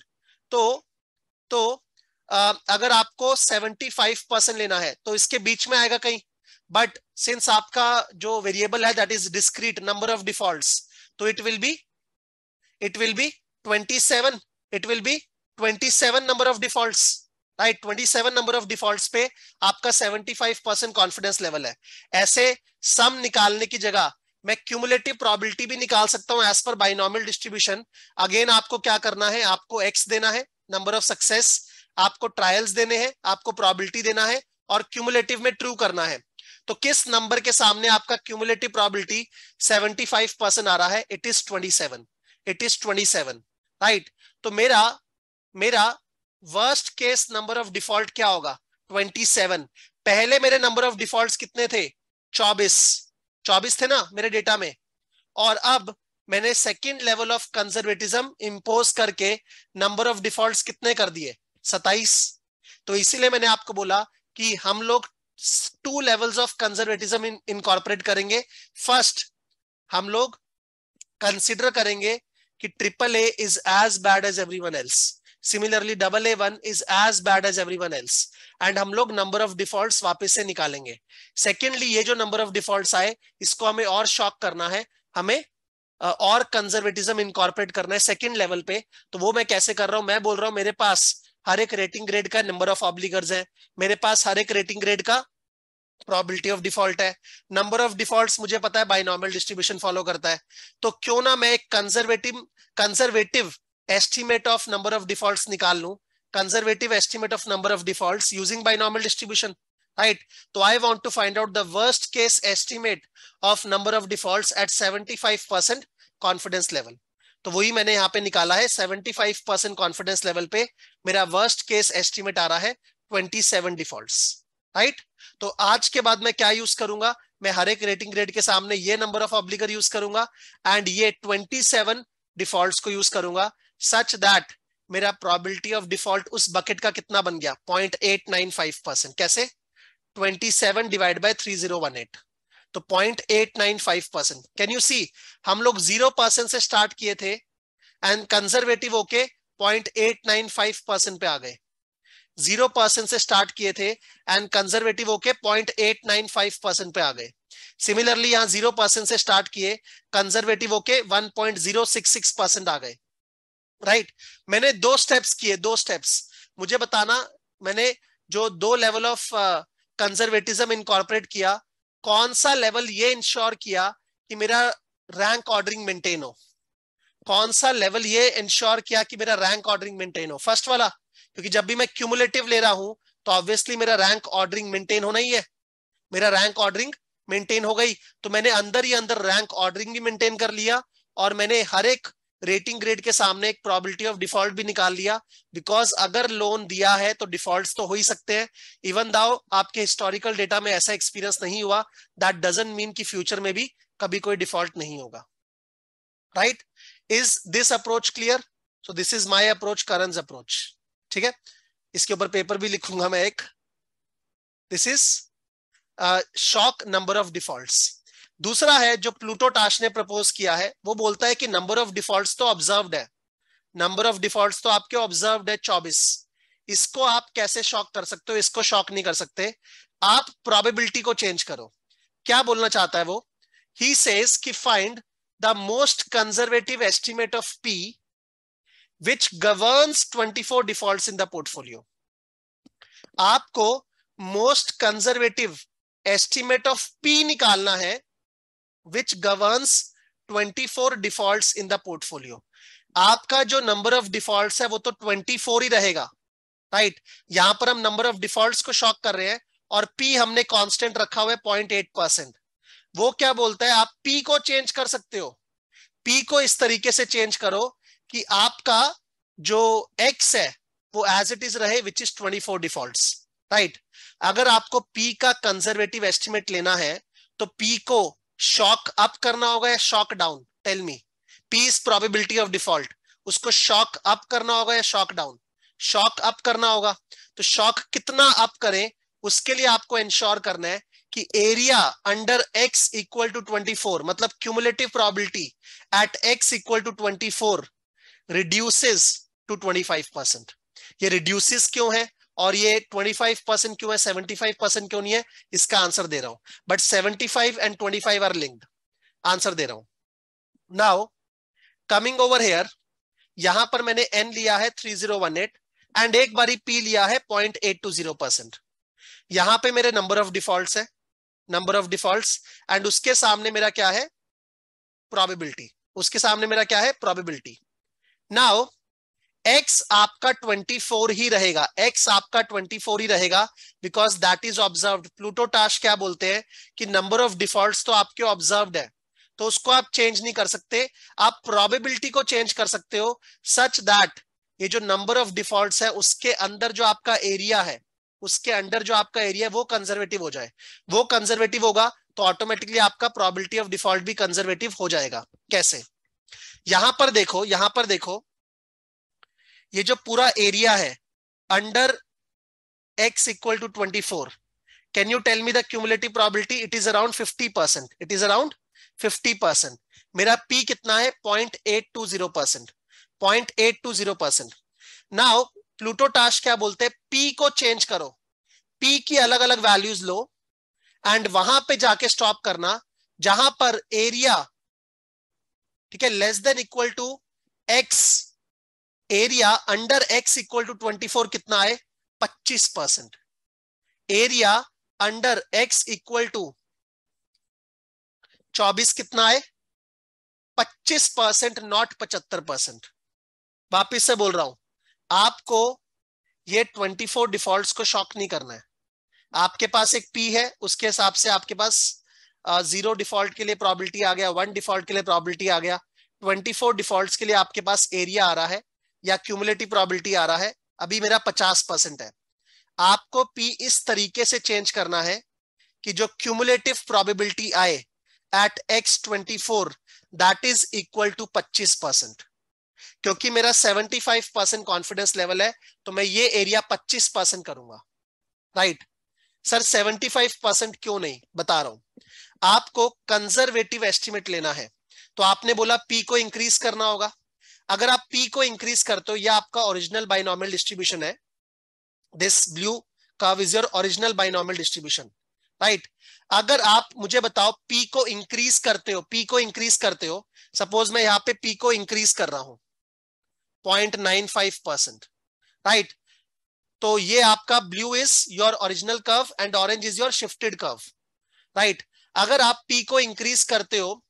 तो अगर आपको 75% लेना है तो इसके बीच में आएगा कहीं, बट सिंस आपका जो वेरिएबल है that is discrete number of defaults, तो it will be 27, it will be 27 number of defaults, right. 27 number of defaults पे आपका 75% कॉन्फिडेंस लेवल है। ऐसे सम निकालने की जगह मैं क्यूमुलेटिव प्रोबेबिलिटी भी निकाल सकता हूं as per binomial distribution. Again आपको क्या करना है, आपको एक्स देना है, नंबर ऑफ सक्सेस, आपको ट्रायल्स देने हैं, आपको प्रोबेबिलिटी देना है और क्यूमुलेटिव में ट्रू करना है। तो किस नंबर के सामने आपका क्यूमुलेटिव प्रोबेबिलिटी 75% आ रहा है, it is 27, it is 27, right. तो मेरा worst case number of default क्या होगा, 27। पहले मेरे नंबर ऑफ डिफॉल्ट्स कितने थे, 24 थे ना मेरे डेटा में, और अब मैंने second level of conservatism impose करके नंबर ऑफ डिफॉल्ट्स कितने कर दिए, 27। तो इसीलिए मैंने आपको बोला कि हम लोग 2 लेवल्स ऑफ कंजर्वेटिज्म इनकॉर्पोरेट करेंगे। फर्स्ट हम लोग कंसिडर करेंगे कि triple A is as bad as everyone else, similarly double A1 is as bad as everyone else, and हम लोग नंबर ऑफ डिफॉल्ट्स वापस से निकालेंगे। सेकेंडली ये जो नंबर ऑफ डिफॉल्ट्स आए इसको हमें और शॉक करना है, हमें और कंजर्वेटिज्म इनकॉर्पोरेट करना है सेकंड लेवल पे। तो वो मैं कैसे कर रहा हूं, मैं बोल रहा हूं मेरे पास हर एक रेटिंग ग्रेड का नंबर ऑफ ऑब्लिगर्स है, मेरे पास हर एक रेटिंग ग्रेड का प्रोबेबिलिटी ऑफ डिफॉल्ट है, नंबर ऑफ डिफॉल्ट्स मुझे पता है बाइनॉमियल डिस्ट्रीब्यूशन फॉलो करता है। तो क्यों ना मैं एक conservative estimate of number of defaults निकाल लूं, conservative estimate of number of defaults using binomial distribution, right. तो I want to find out the worst case estimate of number of defaults at 75% confidence level. तो वही मैंने यहाँ पे निकाला है, 75% कॉन्फिडेंस लेवल पे मेरा वर्स्ट केस एस्टिमेट आ रहा है 27 डिफॉल्ट्स, राइट। तो आज के बाद मैं क्या यूज करूंगा, मैं हर एक रेटिंग ग्रेड के सामने ये नंबर ऑफ ऑब्लिगर यूज करूंगा एंड ये 27 डिफॉल्ट्स को यूज करूंगा, सच दैट मेरा प्रोबेबिलिटी ऑफ डिफॉल्ट उस बकेट का कितना बन गया, 0.895%। कैसे, 27 डिवाइड बाय 3018, तो 0.895%। कैन यू सी, हम लोग 0% से स्टार्ट किए थे एंड कंजर्वेटिव होके 0.895% पे आ गए। 0% से स्टार्ट किए थे एंड कंजर्वेटिव होके 0.895% पे आ गए। सिमिलरली यहां 0% से स्टार्ट किए, कंजर्वेटिव होके 1.066% आ गए, राइट। मैंने 2 स्टेप्स किए, 2 स्टेप्स। मुझे बताना मैंने जो 2 लेवल ऑफ कंजर्वेटिज्म इनकॉर्पोरेट किया, कौन सा लेवल ये इंश्योर किया कि मेरा रैंक ऑर्डरिंग मेंटेन हो, कौन सा लेवल ये इंश्योर किया कि मेरा रैंक ऑर्डरिंग मेंटेन हो, फर्स्ट वाला। क्योंकि जब भी मैं क्यूमुलेटिव ले रहा हूं तो ऑब्वियसली मेरा रैंक ऑर्डरिंग मेंटेन होना ही है, मेरा रैंक ऑर्डरिंग मेंटेन हो गई। तो मैंने अंदर ही अंदर रैंक ऑर्डरिंग भी मेंटेन कर लिया और मैंने हर एक रेटिंग ग्रेड के सामने एक प्रोबेबिलिटी ऑफ डिफॉल्ट भी निकाल लिया, बिकॉज अगर लोन दिया है तो डिफॉल्ट्स तो हो ही सकते हैं। इवन दाउ आपके हिस्टोरिकल डेटा में ऐसा एक्सपीरियंस नहीं हुआ, दैट डजंट मीन कि फ्यूचर में भी कभी कोई डिफॉल्ट नहीं होगा, right. Is this approach clear? So this is my approach, Karan's approach, ठीक है। इसके ऊपर पेपर भी लिखूंगा मैं एक, this is shock number of defaults. दूसरा है जो प्लूटो टाश ने प्रपोज किया है, वो बोलता है कि नंबर ऑफ डिफॉल्ट्स तो ऑब्जर्व्ड है, नंबर ऑफ डिफॉल्ट्स तो आपके ऑब्जर्व्ड है 24। इसको आप कैसे शॉक कर सकते हो? इसको शॉक नहीं कर सकते, आप प्रोबेबिलिटी को चेंज करो। क्या बोलना चाहता है वो? ही सेज कि find the most conservative estimate of P which governs 24 defaults in the portfolio. आपको most conservative estimate of P निकालना है which governs 24 defaults in the portfolio. आपका जो नंबर ऑफ डिफॉल्ट्स है वो तो 24 ही रहेगा, राइट। यहां पर हम नंबर ऑफ डिफॉल्ट्स को शॉक कर रहे हैं और पी हमने कांस्टेंट रखा हुआ है 0.8%। वो क्या बोलता है, आप पी को चेंज कर सकते हो। पी को इस तरीके से चेंज करो कि आपका जो एक्स है वो एज इट इज रहे, विच इज 24 डिफॉल्ट्स, राइट। अगर आपको पी का कंजर्वेटिव एस्टिमेट लेना है तो पी को शॉक अप करना होगा या shock down? Tell me. P is probability of default, उसको शॉक अप करना होगा या शॉक डाउन? शॉक अप करना होगा। तो शॉक कितना अप करें, उसके लिए आपको इंश्योर करना है कि area under x equal to 24, मतलब cumulative probability at x equal to 24 reduces to 25%। ये रिड्यूसेस क्यों है और ये 25% क्यों है, 75% क्यों नहीं है? इसका आंसर दे रहा हूं, but 75 and 25 are linked. Answer दे रहा हूं। नाउ कमिंग ओवर हेयर, यहां पर मैंने n लिया है 3018 एंड एक बारी p लिया है 0.820%। यहां पे मेरे नंबर ऑफ डिफॉल्ट्स है, नंबर ऑफ डिफॉल्ट्स, एंड उसके सामने मेरा क्या है, प्रोबेबिलिटी। उसके सामने मेरा क्या है, प्रोबेबिलिटी। नाउ x आपका 24 ही रहेगा, x आपका 24 ही रहेगा because that is observed. Pluto Tasche क्या बोलते हैं कि नंबर ऑफ डिफॉल्ट्स तो आपके ऑब्जर्व्ड है, तो उसको आप चेंज नहीं कर सकते। आप प्रोबेबिलिटी को चेंज कर सकते हो सच दैट ये जो नंबर ऑफ डिफॉल्ट्स है उसके अंदर जो आपका एरिया है, उसके अंदर जो आपका एरिया है वो कंजर्वेटिव हो जाए। वो कंजर्वेटिव होगा तो ऑटोमेटिकली आपका प्रोबेबिलिटी ऑफ डिफॉल्ट भी कंजर्वेटिव हो जाएगा। कैसे? यहां पर देखो, यहां पर देखो, ये जो पूरा एरिया है under x equal to 24, can you tell me the cumulative probability? It is around 50%। It is around 50%। मेरा p कितना है, 0.820%। 0.820%। नाउ प्लूटो टाश क्या बोलते हैं, p को चेंज करो, p की अलग अलग वैल्यूज लो एंड वहां पे जाके स्टॉप करना जहां पर एरिया, ठीक है, less than equal to x, area under x equal to 24 कितना है, 25%। Area under x equal to 24 कितना है, 25%, नॉट 75%। वापिस से बोल रहा हूं, आपको ये 24 डिफॉल्ट्स को शॉक नहीं करना है। आपके पास एक p है, उसके हिसाब से आपके पास 0 डिफॉल्ट के लिए प्रोबेबिलिटी आ गया, 1 डिफॉल्ट के लिए प्रोबेबिलिटी आ गया, 24 डिफॉल्ट्स के लिए आपके पास एरिया आ रहा है या क्यूमुलेटिव प्रोबेबिलिटी आ रहा है। अभी मेरा 50% है। आपको p इस तरीके से चेंज करना है कि जो क्यूमुलेटिव प्रोबेबिलिटी आए at x24 that is equal to 25%। क्योंकि मेरा 75% कॉन्फिडेंस लेवल है तो मैं ये एरिया 25% करूंगा, राइट। सर 75% क्यों नहीं, बता रहा हूं। आपको कंजर्वेटिव एस्टिमेट लेना है तो आपने बोला p को इंक्रीज करना होगा। अगर आप p को इंक्रीज करते हो, यह आपका ओरिजिनल बाइनॉमियल डिस्ट्रीब्यूशन है, this blue curve is your original binomial distribution, right. अगर आप मुझे बताओ p को इंक्रीज करते हो, p को इंक्रीज करते हो, सपोज मैं यहां पे p को इंक्रीज कर रहा हूं 0.95%, राइट। तो ये आपका blue is your original curve and orange is your shifted curve, right. अगर आप p को इंक्रीज करते हो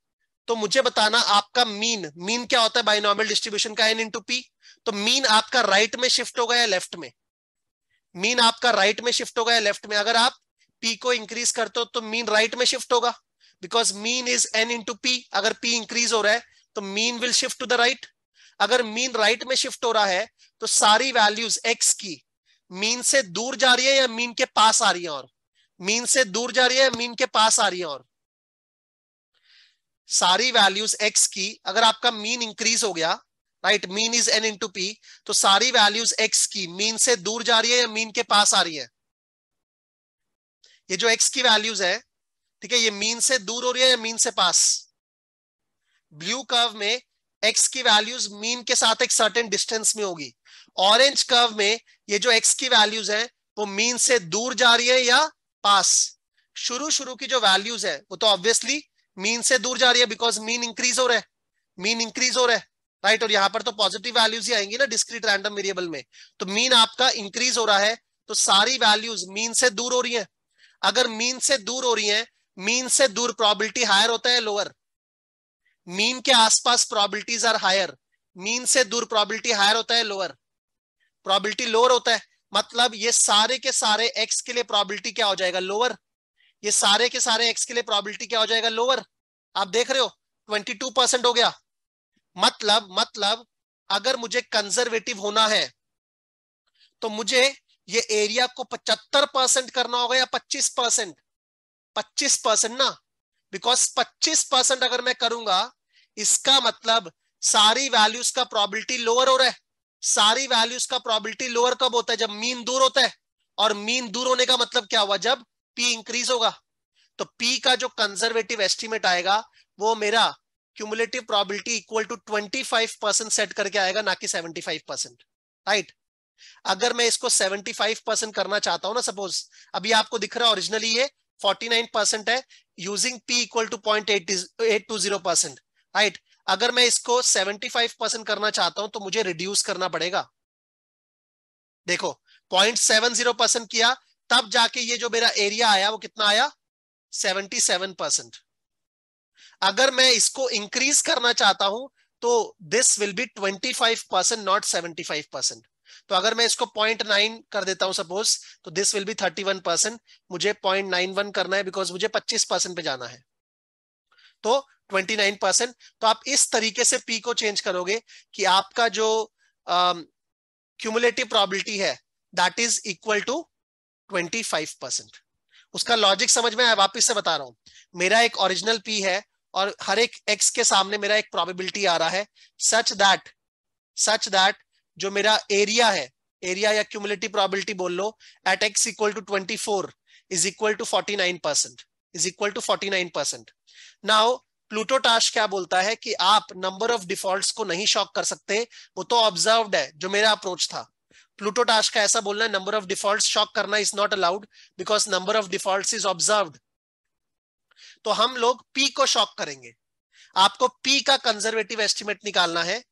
तो मुझे बताना आपका मीन, मीन क्या होता है बाइनॉमियल डिस्ट्रीब्यूशन का, n इंटू p। तो मीन आपका राइट में शिफ्ट होगा या लेफ्ट में? मीन आपका राइट में शिफ्ट होगा या लेफ्ट में? अगर आप p को इंक्रीज करते हो तो मीन राइट में शिफ्ट होगा because mean is n into p। अगर p इंक्रीज हो रहा है तो mean will shift to the right. अगर मीन राइट में शिफ्ट हो रहा है तो सारी वैल्यूज x की मीन से दूर जा रही है या मीन के पास आ रही है, और मीन से दूर जा रही है या मीन के पास आ रही है, और सारी वैल्यूज x की, अगर आपका मीन इंक्रीज हो गया, right, mean is n into p, तो सारी वैल्यूज x की मीन से दूर जा रही है या मीन के पास आ रही है? ये जो x की वैल्यूज है, ठीक है, ये मीन से दूर हो रही है या मीन से पास? ब्लू कर्व में एक्स की वैल्यूज मीन के साथ एक सर्टेन डिस्टेंस में होगी। ऑरेंज कर्व में ये जो एक्स की वैल्यूज है वो मीन से दूर जा रही है या पास। शुरू की जो वैल्यूज है वो तो ऑब्वियसली मीन से दूर जा रही है, बिकॉज मीन इंक्रीज हो रहा है, मीन इंक्रीज हो रहा है, राइट। और यहां पर तो पॉजिटिव वैल्यूज ही आएंगी ना डिस्क्रीट रैंडम वेरिएबल में, तो मीन आपका इंक्रीज हो रहा है, तो सारी वैल्यूज मीन से दूर हो रही है। अगर मीन से दूर हो रही है, मीन से दूर प्रोबेबिलिटी हायर होता है लोअर, मीन के आसपास प्रोबेबिलिटीज आर हायर, मीन से दूर प्रोबेबिलिटी हायर होता है लोअर, प्रोबेबिलिटी लोअर होता है, मतलब ये सारे के सारे एक्स के लिए प्रोबेबिलिटी क्या हो जाएगा, लोअर। ये सारे के सारे एक्स के लिए प्रोबेबिलिटी क्या हो जाएगा, लोअर। आप देख रहे हो 22% हो गया। मतलब अगर मुझे कंजर्वेटिव होना है तो मुझे ये एरिया को 75% करना होगा या 25%, 25% ना, बिकॉज 25% अगर मैं करूंगा इसका मतलब सारी वैल्यूज का प्रोबेबिलिटी लोअर हो रहा है। सारी वैल्यूज का प्रोबेबिलिटी लोअर कब होता है, जब मीन दूर होता है, और मीन दूर होने का मतलब क्या हुआ, जब पी इंक्रीज होगा। तो पी का जो कंजर्वेटिव एस्टिमेट आएगा वो मेरा cumulative probability equal to 25% set करके आएगा, ना कि 75%, राइट। अगर मैं इसको 75% करना चाहता हूं ना, सपोज अभी आपको दिख रहा है ओरिजिनली ये 49% है, using p equal to 0.820%, right. अगर मैं इसको 75% करना चाहता हूं तो मुझे रिड्यूस करना पड़ेगा। देखो 0.70% किया, तब जाके ये जो मेरा एरिया आया वो कितना आया, 77%। अगर मैं इसको इंक्रीज करना चाहता हूं तो दिस विल बी 25%, नॉट 75%। तो अगर मैं इसको 0.9 कर देता हूं सपोज, तो दिस विल बी 31%। मुझे 0.91 करना है बिकॉज मुझे 25% पे जाना है, तो 29%। तो आप इस तरीके से पी को चेंज करोगे कि आपका जो क्यूमुलेटिव प्रोबेबिलिटी है दैट इज इक्वल टू 25%। उसका लॉजिक समझ में आया, वापिस से बता रहा हूं। मेरा एक ओरिजिनल पी है और हर एक एक्स के सामने मेरा एक प्रोबेबिलिटी आ रहा है, सच दैट जो मेरा एरिया है, एरिया या क्यूमुलेटिव प्रोबेबिलिटी बोल लो, at x equal to 24 is equal to 49%, is equal to 49%। Now Pluto Tasche क्या बोलता है कि आप नंबर ऑफ डिफॉल्ट्स को नहीं शॉक कर सकते, वो तो ऑब्जर्व्ड है, जो मेरा अप्रोच था। प्लूटो टास्क का ऐसा बोलना है नंबर ऑफ डिफॉल्ट्स शॉक करना is not allowed because number of defaults is observed. तो हम लोग पी को शॉक करेंगे। आपको पी का कंजर्वेटिव एस्टिमेट निकालना है।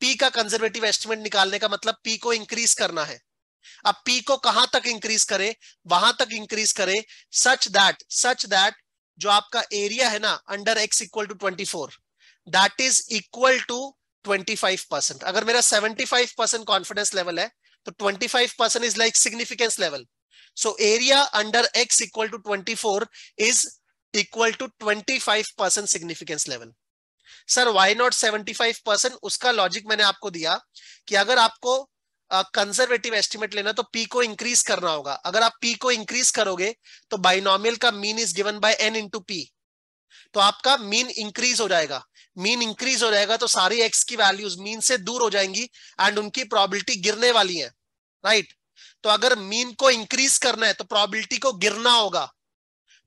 पी का कंजर्वेटिव एस्टिमेट निकालने का मतलब पी को इंक्रीज करना है। अब पी को कहां तक इंक्रीज करे, वहां तक इंक्रीज करे सच दैट जो आपका एरिया है ना under X equal to 24 that is equal to 25%। अगर मेरा 75% कॉन्फिडेंस लेवल है तो 25% is like significance level. So area under X equal to 24 is equal to 25% significance level. Sir why not 75%? उसका logic मैंने आपको दिया कि अगर आपको कंजर्वेटिव एस्टिमेट लेना तो पी को इंक्रीज करना होगा। अगर आप पी को इंक्रीज करोगे तो बाइनोमियल का mean is given by N into P, तो आपका मीन इंक्रीज हो जाएगा। मीन इंक्रीज हो जाएगा तो सारी एक्स की वैल्यूज मीन से दूर हो जाएंगी एंड उनकी प्रोबेबिलिटी गिरने वाली है, राइट। तो अगर मीन को इंक्रीज करना है तो प्रोबेबिलिटी को गिरना होगा,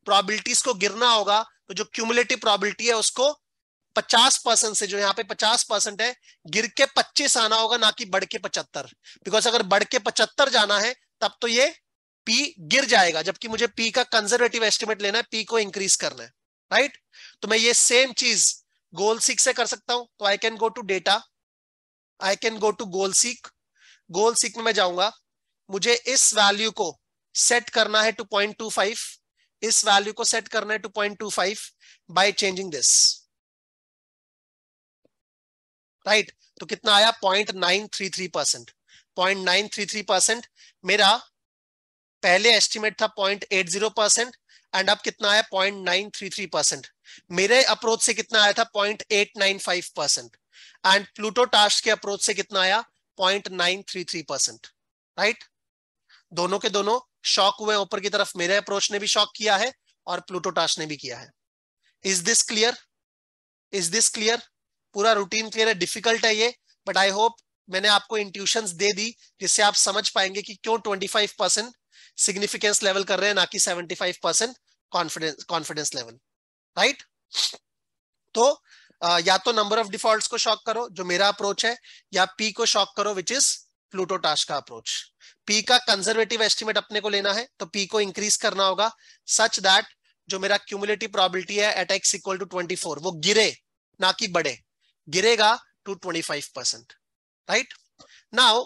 प्रोबेबिलिटीज को गिरना होगा, तो जो क्यूमुलेटिव प्रोबेबिलिटी है उसको 50% से, जो यहाँ पे 50% है, गिर के 25 आना होगा, ना कि बढ़ के 75। बिकॉज अगर बढ़ के 75 जाना है तब तो ये पी गिर जाएगा, जबकि मुझे पी का कंजर्वेटिव एस्टिमेट लेना है, पी को इंक्रीज करना है, राइट। तो मैं ये सेम चीज गोल सीक से कर सकता हूं। तो I can go to data, I can go to goal seek. Goal seek में मैं जाऊंगा, मुझे इस वैल्यू को सेट करना है टू 0.25, इस वैल्यू को सेट करना है to 0.25 by changing this, right. तो कितना आया 0.933%। 0.933% मेरा पहले एस्टिमेट था 0.80% एंड अब कितना आया 0.933%। मेरे अप्रोच से कितना आया था 0.895% एंड प्लूटो टास्क के अप्रोच से कितना आया 0.933%, राइट। दोनों के दोनों शॉक हुए ऊपर की तरफ, मेरे अप्रोच ने भी शॉक किया है और प्लूटो टास्क ने भी किया है। Is this clear? Is this clear? पूरा रूटीन क्लियर है? डिफिकल्ट है ये, बट आई होप मैंने आपको इंट्यूशंस दे दी जिससे आप समझ पाएंगे कि क्यों 25% सिग्निफिकेंस लेवल कर रहे हैं, ना कि 75% कॉन्फिडेंस लेवल, राइट। तो या तो नंबर ऑफ डिफॉल्ट्स को शॉक करो जो मेरा अप्रोच है, या पी को शॉक करो विच इज प्लूटो-टाश का अप्रोच। पी का कंजर्वेटिव एस्टिमेट अपने को लेना है तो पी को इंक्रीज करना होगा सच दैट जो मेरा क्यूमुलेटिव प्रोबेबिलिटी है एट x इक्वल टू 24 वो गिरे ना कि बढ़े, गिरेगा टू 25%। राइट नाउ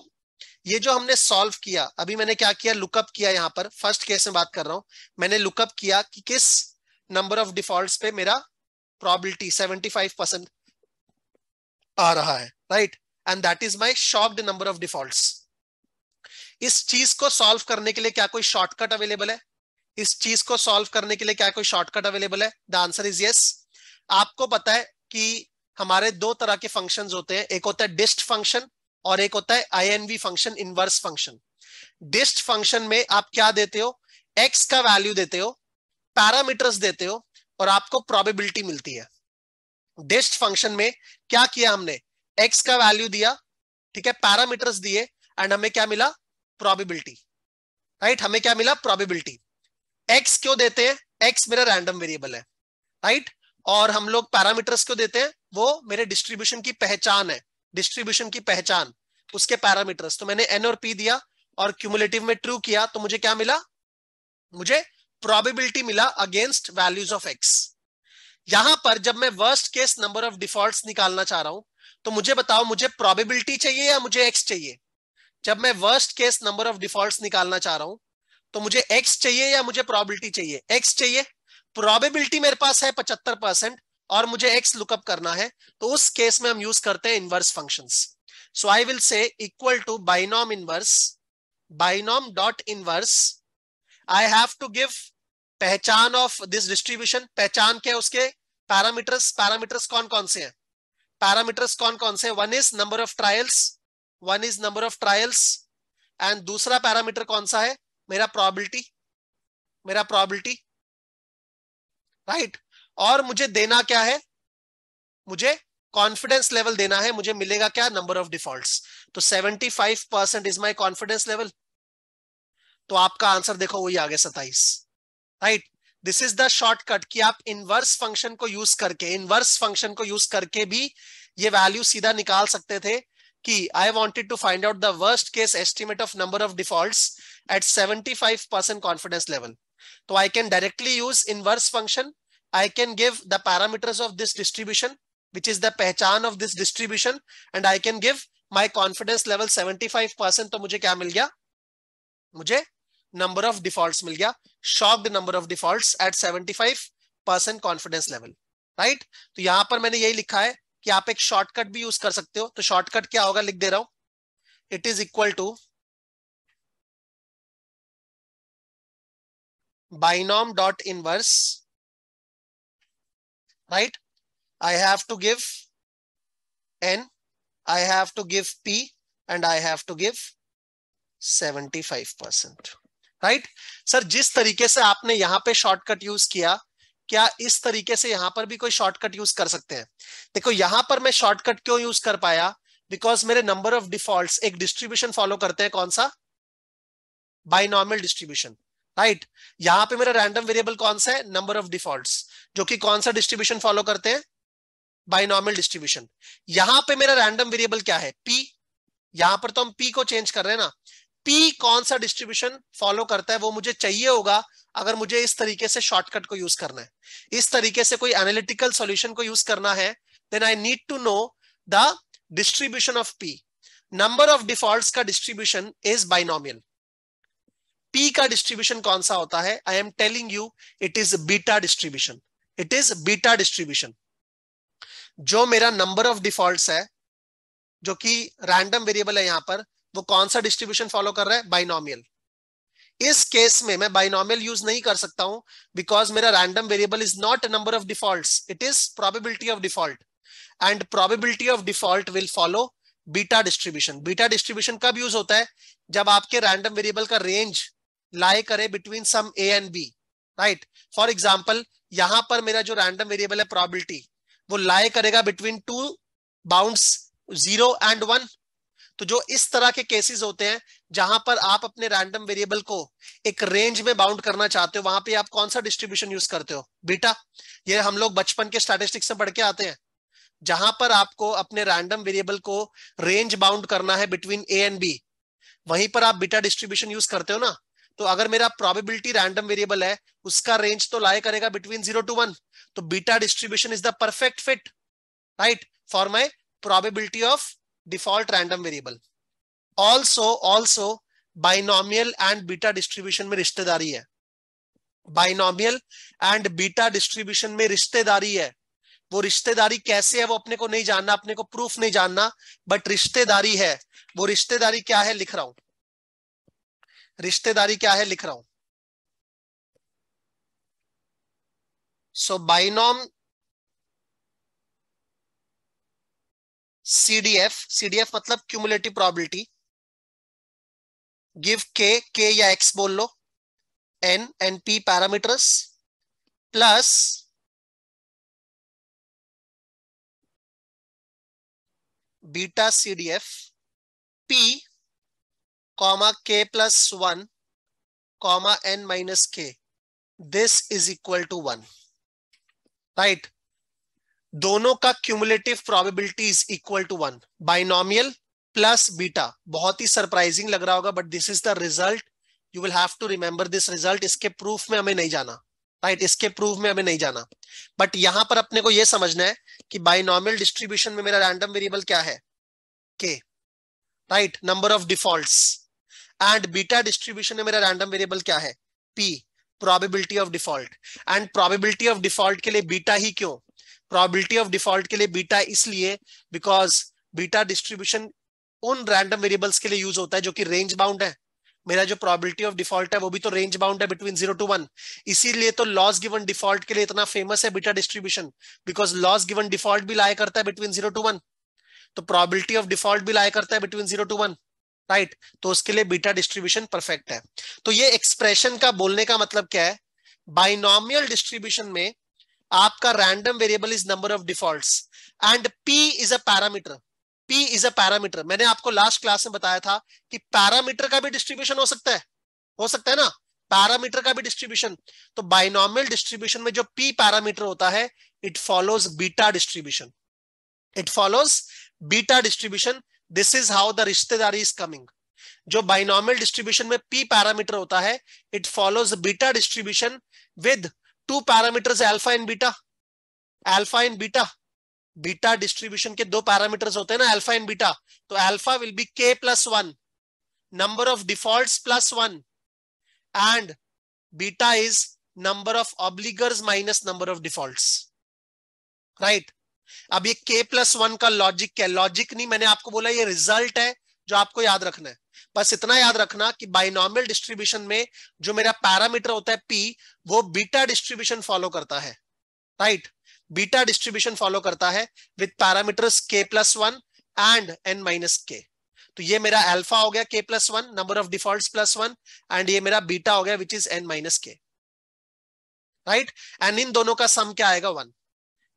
ये जो हमने सॉल्व किया, अभी मैंने क्या किया, लुकअप किया। यहां पर फर्स्ट केस में बात कर रहा हूं, मैंने लुकअप किया कि किस नंबर ऑफ डिफॉल्ट्स पे मेरा प्रोबेबिलिटी 75% आ रहा है। Right and that is my shocked number of defaults. इस चीज को सॉल्व करने के लिए क्या कोई शॉर्टकट अवेलेबल है? इस चीज को सॉल्व करने के लिए क्या कोई शॉर्टकट अवेलेबल है? The answer is yes. आपको पता है कि हमारे दो तरह के फंक्शंस होते हैं, एक होता है डिस्ट फंक्शन और एक होता है INV function, inverse function. Dist function में आप क्या देते हो, x का वैल्यू देते हो, पैरामीटर्स देते हो और आपको प्रोबेबिलिटी मिलती है। डिस्ट फंक्शन में क्या किया हमने, x का वैल्यू दिया, ठीक है, पैरामीटर्स दिए एंड हमें क्या मिला, प्रोबेबिलिटी। राइट हमें क्या मिला, प्रोबेबिलिटी। x क्यों देते हैं, x मेरा रैंडम वेरिएबल है। राइट और हम लोग पैरामीटर्स क्यों देते हैं, वो मेरे डिस्ट्रीब्यूशन की पहचान है, डिस्ट्रीब्यूशन की पहचान, उसके पैरामीटर्स। तो मैंने n और p दिया और क्यूमुलेटिव में ट्रू किया तो मुझे क्या मिला, मुझे प्रोबेबिलिटी मिला अगेंस्ट वैल्यूज ऑफ x। यहां पर जब मैं worst case number of defaults निकालना चाह रहा हूं तो मुझे बताओ मुझे प्रोबेबिलिटी चाहिए या मुझे x चाहिए? जब मैं worst case number of defaults निकालना चाह रहा हूं तो मुझे x चाहिए या मुझे प्रोबेबिलिटी चाहिए? x चाहिए। प्रोबेबिलिटी मेरे पास है 75% और मुझे x लुकअप करना है, तो उस केस में हम यूज करते हैं inverse functions. So I will say equal to binom inverse, binom dot inverse. I have to give पहचान ऑफ दिस डिस्ट्रीब्यूशन। पहचान क्या है, उसके पैरामीटर्स। पैरामीटर्स कौन कौन से हैं, पैरामीटर्स कौन कौन से? One is number of trials, one is number of trials and दूसरा पैरामीटर कौन सा है, मेरा प्रोबेबिलिटी, मेरा प्रोबेबिलिटी। राइट और मुझे देना क्या है, मुझे कॉन्फिडेंस लेवल देना है। मुझे मिलेगा क्या, नंबर ऑफ डिफॉल्ट्स। तो 75% इज माय कॉन्फिडेंस लेवल। तो आपका आंसर देखो वही आ गया 27। Right this is the shortcut कि आप इनवर्स फंक्शन को यूज करके, इनवर्स फंक्शन को यूज करके भी ये वैल्यू सीधा निकाल सकते थे कि I wanted to find out the worst case estimate of number of defaults at 75% confidence level. तो I can directly use inverse function. I can give the parameters of this distribution, which is the पहचान of this distribution, and I can give my confidence level 75%. तो मुझे क्या मिल गया, मुझे number of defaults मिल गया, shocked number of defaults at 75% confidence level. Right? तो यहां पर मैंने यही लिखा है कि आप एक शॉर्टकट भी यूज कर सकते हो। तो शॉर्टकट क्या होगा, लिख दे रहा हूं, it is equal to binom dot inverse. Right I have to give n, I have to give p and I have to give 75%. Right sir जिस तरीके से आपने यहां पे शॉर्टकट यूज किया, क्या इस तरीके से यहां पर भी कोई शॉर्टकट यूज कर सकते हैं? देखो यहां पर मैं शॉर्टकट क्यों यूज कर पाया, बिकॉज मेरे नंबर ऑफ डिफॉल्ट्स एक डिस्ट्रीब्यूशन फॉलो करते हैं, कौन सा, बाइनॉमियल डिस्ट्रीब्यूशन। राइट यहां पे मेरा रैंडम वेरिएबल कौन सा है, नंबर ऑफ डिफॉल्ट्स, जो कि कौन सा डिस्ट्रीब्यूशन फॉलो करते हैं, बाइनॉमियल डिस्ट्रीब्यूशन। यहां पे मेरा रैंडम वेरिएबल क्या है, p। यहां पर तो हम p को चेंज कर रहे हैं ना, p कौन सा डिस्ट्रीब्यूशन फॉलो करता है वो मुझे चाहिए होगा अगर मुझे इस तरीके से शॉर्टकट को यूज करना है, इस तरीके से कोई एनालिटिकल सॉल्यूशन को यूज करना है, then I need to know the distribution of p। Number of defaults का डिस्ट्रीब्यूशन इज बाइनॉमियल। P का डिस्ट्रीब्यूशन कौन सा होता है, I am telling you it is beta distribution, it is beta distribution. जो मेरा नंबर ऑफ डिफॉल्ट्स है जो कि रैंडम वेरिएबल है यहां पर, वो कौन सा डिस्ट्रीब्यूशन फॉलो कर रहा है, बाइनॉमियल। इस केस में मैं बाइनॉमियल यूज नहीं कर सकता हूं बिकॉज मेरा random variable is not number of defaults, it is probability of default and probability of default will follow beta distribution. Beta distribution कब यूज होता है, जब आपके रैंडम वेरिएबल का रेंज लाई करे between some a and b। Right for example यहां पर मेरा जो रैंडम वेरिएबल है प्रोबेबिलिटी, वो लाई करेगा बिटवीन टू बाउंड्स 0 एंड 1। तो जो इस तरह के केसेस होते हैं जहां पर आप अपने रैंडम वेरिएबल को एक रेंज में बाउंड करना चाहते हो, वहां पे आप कौन सा डिस्ट्रीब्यूशन यूज करते हो, बीटा। ये हम लोग बचपन के स्टैटिस्टिक्स में पढ़ के आते हैं। जहां पर आपको अपने रैंडम वेरिएबल को रेंज बाउंड करना है बिटवीन ए एंड बी, वहीं पर आप बीटा डिस्ट्रीब्यूशन यूज करते हो ना। तो अगर मेरा प्रोबेबिलिटी रैंडम वेरिएबल है, उसका रेंज तो लाई करेगा बिटवीन 0 to 1, तो beta distribution is the perfect fit, right, for my probability of default random variable. Also binomial and beta distribution में रिश्तेदारी है। बाइनोमियल एंड बीटा डिस्ट्रीब्यूशन में रिश्तेदारी है। वो रिश्तेदारी कैसे है वो अपने को नहीं जानना, अपने को प्रूफ नहीं जानना, बट रिश्तेदारी है। वो रिश्तेदारी क्या है लिख रहा हूं, रिश्तेदारी क्या है लिख रहा हूं। सो बाइनोम सीडीएफ मतलब क्यूमुलेटिव प्रोबेबिलिटी, गिव के या एक्स बोल लो, n and p parameters, plus beta CDF p comma k plus 1 comma n minus k, this is equal to 1, right. दोनों का cumulative probability is equal to 1, binomial plus beta. बहुत ही surprising लग रहा होगा, but this is the result, you will have to remember this result. इसके proof में हमें नहीं जाना, राइट, इसके प्रूफ में हमें नहीं जाना, बट यहां पर अपने को यह समझना है कि बाइनोमियल डिस्ट्रीब्यूशन में मेरा रैंडम वेरिएबल क्या है, के, right, number of defaults, and beta distribution में मेरा रैंडम वेरिएबल क्या है, P, probability of default. And probability of default के लिए बीटा ही क्यों, प्रोबेबिलिटी ऑफ डिफॉल्ट के लिए बीटा इसलिए बिकॉज बीटा डिस्ट्रीब्यूशन उन रैंडम वेरिएबल्स के लिए यूज होता है जो कि रेंज बाउंड है। मेरा जो प्रोबेबिलिटी ऑफ डिफॉल्ट है वो भी तो रेंज बाउंड है बिटवीन 0 to 1। इसीलिए तो लॉस गिवन डिफॉल्ट के लिए इतना फेमस है beta distribution, because loss given default भी लाया करता है बिटवीन 0 to 1, तो प्रोबेबिलिटी ऑफ डिफॉल्ट भी लाया करता है बिटवीन 0 to 1, राइट। तो उसके लिए बीटा डिस्ट्रीब्यूशन परफेक्ट है। तो ये एक्सप्रेशन का बोलने का मतलब क्या है, बाइनोमियल डिस्ट्रीब्यूशन में आपका random variable is number of defaults and P is a parameter. P is a parameter. मैंने आपको लास्ट क्लास में बताया था कि पैरामीटर का भी डिस्ट्रीब्यूशन हो सकता है ना, पैरामीटर का भी डिस्ट्रीब्यूशन। तो बाइनोमियल डिस्ट्रीब्यूशन में जो पी पैरामीटर होता है, it follows beta distribution, it follows beta distribution. This is how the रिश्तेदारी इज कमिंग। जो बाइनोमियल डिस्ट्रीब्यूशन में पी पैरामीटर होता है, it follows beta distribution with two parameters alpha and beta. Alpha and beta, beta distribution के दो parameters होते हैं ना, अल्फा एंड बीटा। तो alpha will be k plus 1, number of defaults plus 1, and beta is number of obligors minus number of defaults, right. अब ये k plus 1 का logic क्या है, लॉजिक नहीं, मैंने आपको बोला ये रिजल्ट है जो आपको याद रखना है। बस इतना याद रखना कि बाइनोमियल डिस्ट्रीब्यूशन में जो मेरा पैरामीटर होता है p, वो बीटा डिस्ट्रीब्यूशन फॉलो करता है, राइट, बीटा डिस्ट्रीब्यूशन फॉलो करता है with parameters k plus 1 and n minus k। तो ये मेरा अल्फा हो गया k plus 1, number of defaults plus 1, and ये मेरा बीटा हो गया which is n minus k, right. And in दोनों का सम क्या आएगा, 1।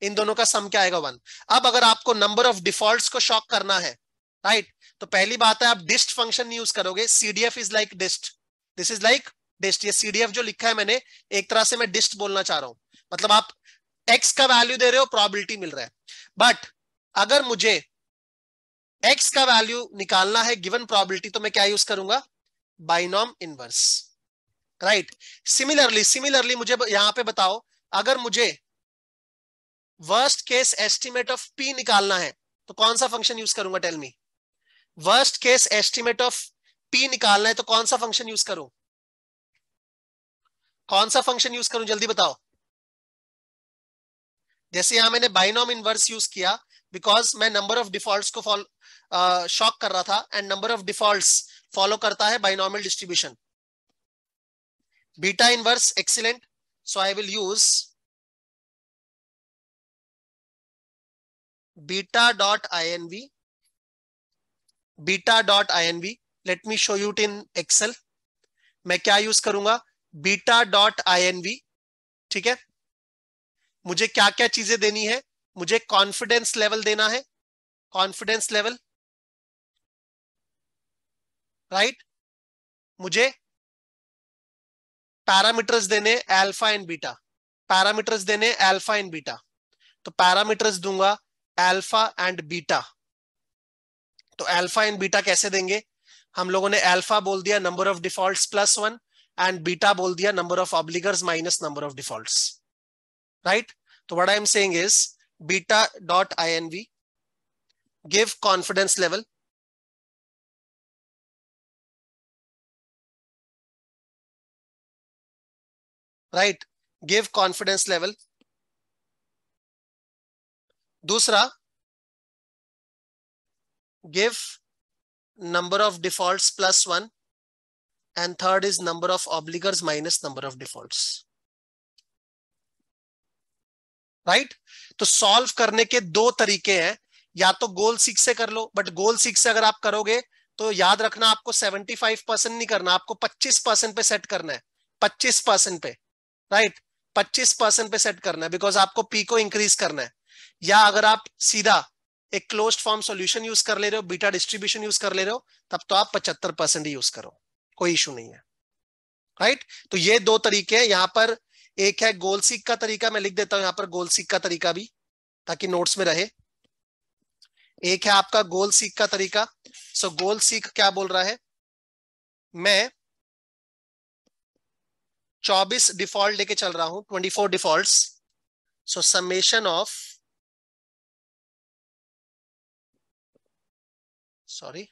इन दोनों का सम क्या आएगा, 1। अब अगर आपको नंबर ऑफ डिफॉल्ट्स को शॉक करना है, राइट, तो पहली बात है आप डिस्ट फंक्शन यूज करोगे। CDF is like dist, this is like dist. ये सीडीएफ जो लिखा है मैंने, एक तरह से मैं डिस्ट बोलना चाह रहा हूं, मतलब आप x का वैल्यू दे रहे हो, प्रोबेबिलिटी मिल रहा है। बट अगर मुझे x का वैल्यू निकालना है गिवन प्रोबेबिलिटी, तो मैं क्या यूज करूंगा, बाइनोम इनवर्स, राइट। सिमिलरली मुझे यहां पे बताओ, अगर मुझे worst case estimate of p निकालना है तो कौन सा फंक्शन यूज करूंगा, tell me. Worst case estimate of p निकालना है तो कौन सा फंक्शन यूज करूं, कौन सा फंक्शन यूज करूं, जल्दी बताओ। जैसे यहां मैंने बाइनोम इनवर्स यूज किया बिकॉज मैं नंबर ऑफ डिफॉल्ट्स को शॉक कर रहा था, and number of defaults follow करता है binomial distribution. Beta inverse, excellent. So I will use beta.inv, beta.inv, let me show you it in Excel। मैं क्या यूज करूंगा, beta.inv, ठीक है। मुझे क्या क्या चीजें देनी है, मुझे कॉन्फिडेंस लेवल देना है, कॉन्फिडेंस लेवल, राइट। मुझे पैरामीटर्स देने अल्फा एंड बीटा, पैरामीटर्स देने अल्फा एंड बीटा। तो पैरामीटर्स दूंगा अल्फा एंड बीटा। तो अल्फा एंड बीटा कैसे देंगे? हम लोगों ने अल्फा बोल दिया number of defaults plus 1 and beta बोल दिया number of obligors minus number of defaults, right? तो what I am saying is beta dot inv give confidence level, right? Give confidence level. दूसरा give number of defaults plus 1 and third is number of obligors minus number of defaults, right? तो solve करने के दो तरीके हैं, या तो गोल 6 से कर लो, बट गोल 6 से अगर आप करोगे तो याद रखना आपको 75% नहीं करना, आपको 25% पे सेट करना है, 25% पे, राइट? 25% पे सेट करना है, बिकॉज आपको पी को इंक्रीज करना है। या अगर आप सीधा एक क्लोज्ड फॉर्म सॉल्यूशन यूज कर ले रहे हो, बीटा डिस्ट्रीब्यूशन यूज कर ले रहे हो, तब तो आप 75% ही यूज करो, कोई इशू नहीं है, राइट? तो ये दो तरीके हैं यहाँ पर। एक है गोल सीक का तरीका, मैं लिख देता हूं यहाँ पर गोल सीक का तरीका भी, ताकि नोट्स में रहे। एक है आपका गोल सीक का तरीका। सो गोल सीक क्या बोल रहा है, मैं 24 डिफॉल्ट लेके चल रहा हूं, 24 defaults. So summation of, sorry,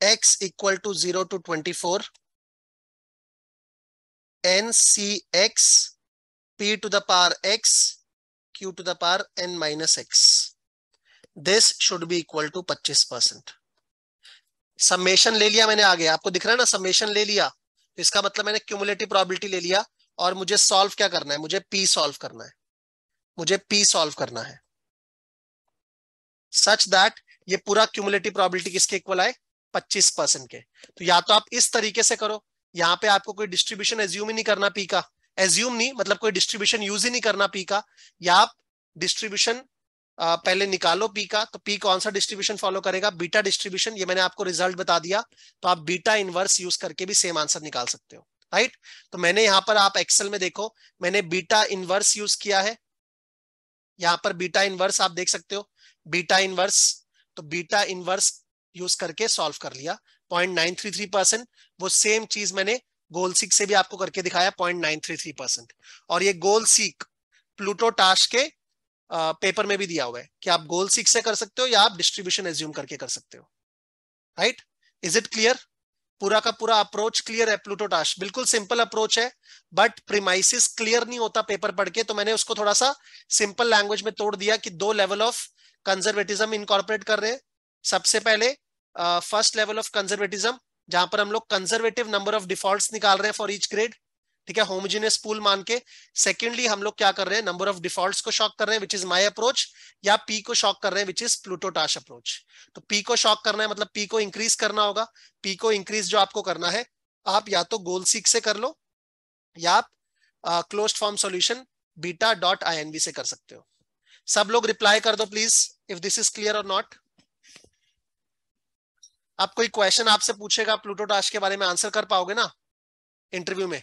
x equal to 0 to 24 ncx p to the power x q to the power n minus x, this should be equal to 25%। Summation ले लिया मैंने, आगे आपको दिख रहा है ना, समेशन ले लिया, तो इसका मतलब मैंने क्यूमुलेटिव प्रोबेबिलिटी ले लिया। और मुझे सॉल्व क्या करना है, मुझे p सॉल्व करना है, मुझे p सॉल्व करना है सच दैट ये पूरा क्यूमुलेटिव प्रोबेबिलिटी किसके इक्वल आए, 25% के। तो या तो आप इस तरीके से करो, यहाँ पे आपको कोई डिस्ट्रीब्यूशन एज्यूम ही नहीं करना पी का, एज्यूम नहीं मतलब कोई डिस्ट्रीब्यूशन यूज ही नहीं करना पी का, या आप डिस्ट्रीब्यूशन पहले निकालो पी का, तो पी कौन सा डिस्ट्रीब्यूशन फॉलो करेगा, बीटा डिस्ट्रीब्यूशन। ये मैंने आपको रिजल्ट बता दिया, तो आप बीटा इनवर्स यूज करके भी सेम आंसर निकाल सकते हो, राइट? तो मैंने यहाँ पर, आप एक्सेल में देखो, मैंने बीटा इनवर्स यूज किया है, यहाँ पर बीटा इनवर्स आप देख सकते हो, बीटा इनवर्स। तो बीटा इनवर्स यूज करके सॉल्व कर लिया 0.933%। वो सेम चीज मैंने गोल सीक से भी आपको करके दिखाया 0.933%। और ये गोल सीक प्लूटो टास्क के पेपर में भी दिया हुआ है कि आप गोल सीक से कर सकते हो या आप डिस्ट्रीब्यूशन एज्यूम करके कर सकते हो, राइट? Is it clear? पूरा का पूरा अप्रोच क्लियर है? प्लूटो टास्क बिल्कुल सिंपल अप्रोच है, बट प्रीमाइसिस क्लियर नहीं होता पेपर पढ़ के, तो मैंने उसको थोड़ा सा सिंपल लैंग्वेज में तोड़ दिया कि दो लेवल ऑफ कंजर्वेटिज्म इनकॉर्पोरेट कर रहे हैं। सबसे पहले फर्स्ट लेवल ऑफ कंजर्वेटिज्म, जहां पर हम लोग कंजर्वेटिव नंबर ऑफ डिफॉल्ट्स निकाल रहे हैं फॉर ईच ग्रेड, ठीक है, होमोजेनियस पूल मान के। सेकेंडली हम लोग क्या कर रहे हैं, नंबर ऑफ डिफॉल्ट्स को शॉक कर रहे हैं विच इज माय अप्रोच, या पी को शॉक कर रहे हैं which is Pluto task approach. तो पी को शॉक करना है मतलब पी को इंक्रीज करना होगा। पी को इंक्रीज जो आपको करना है, आप या तो गोल सीक से कर लो या आप closed form solution beta dot inv से कर सकते हो। सब लोग रिप्लाई कर दो please if this is clear और नॉट। आप कोई क्वेश्चन आपसे पूछेगा प्लूटो टास्क के बारे में, आंसर कर पाओगे ना इंटरव्यू में?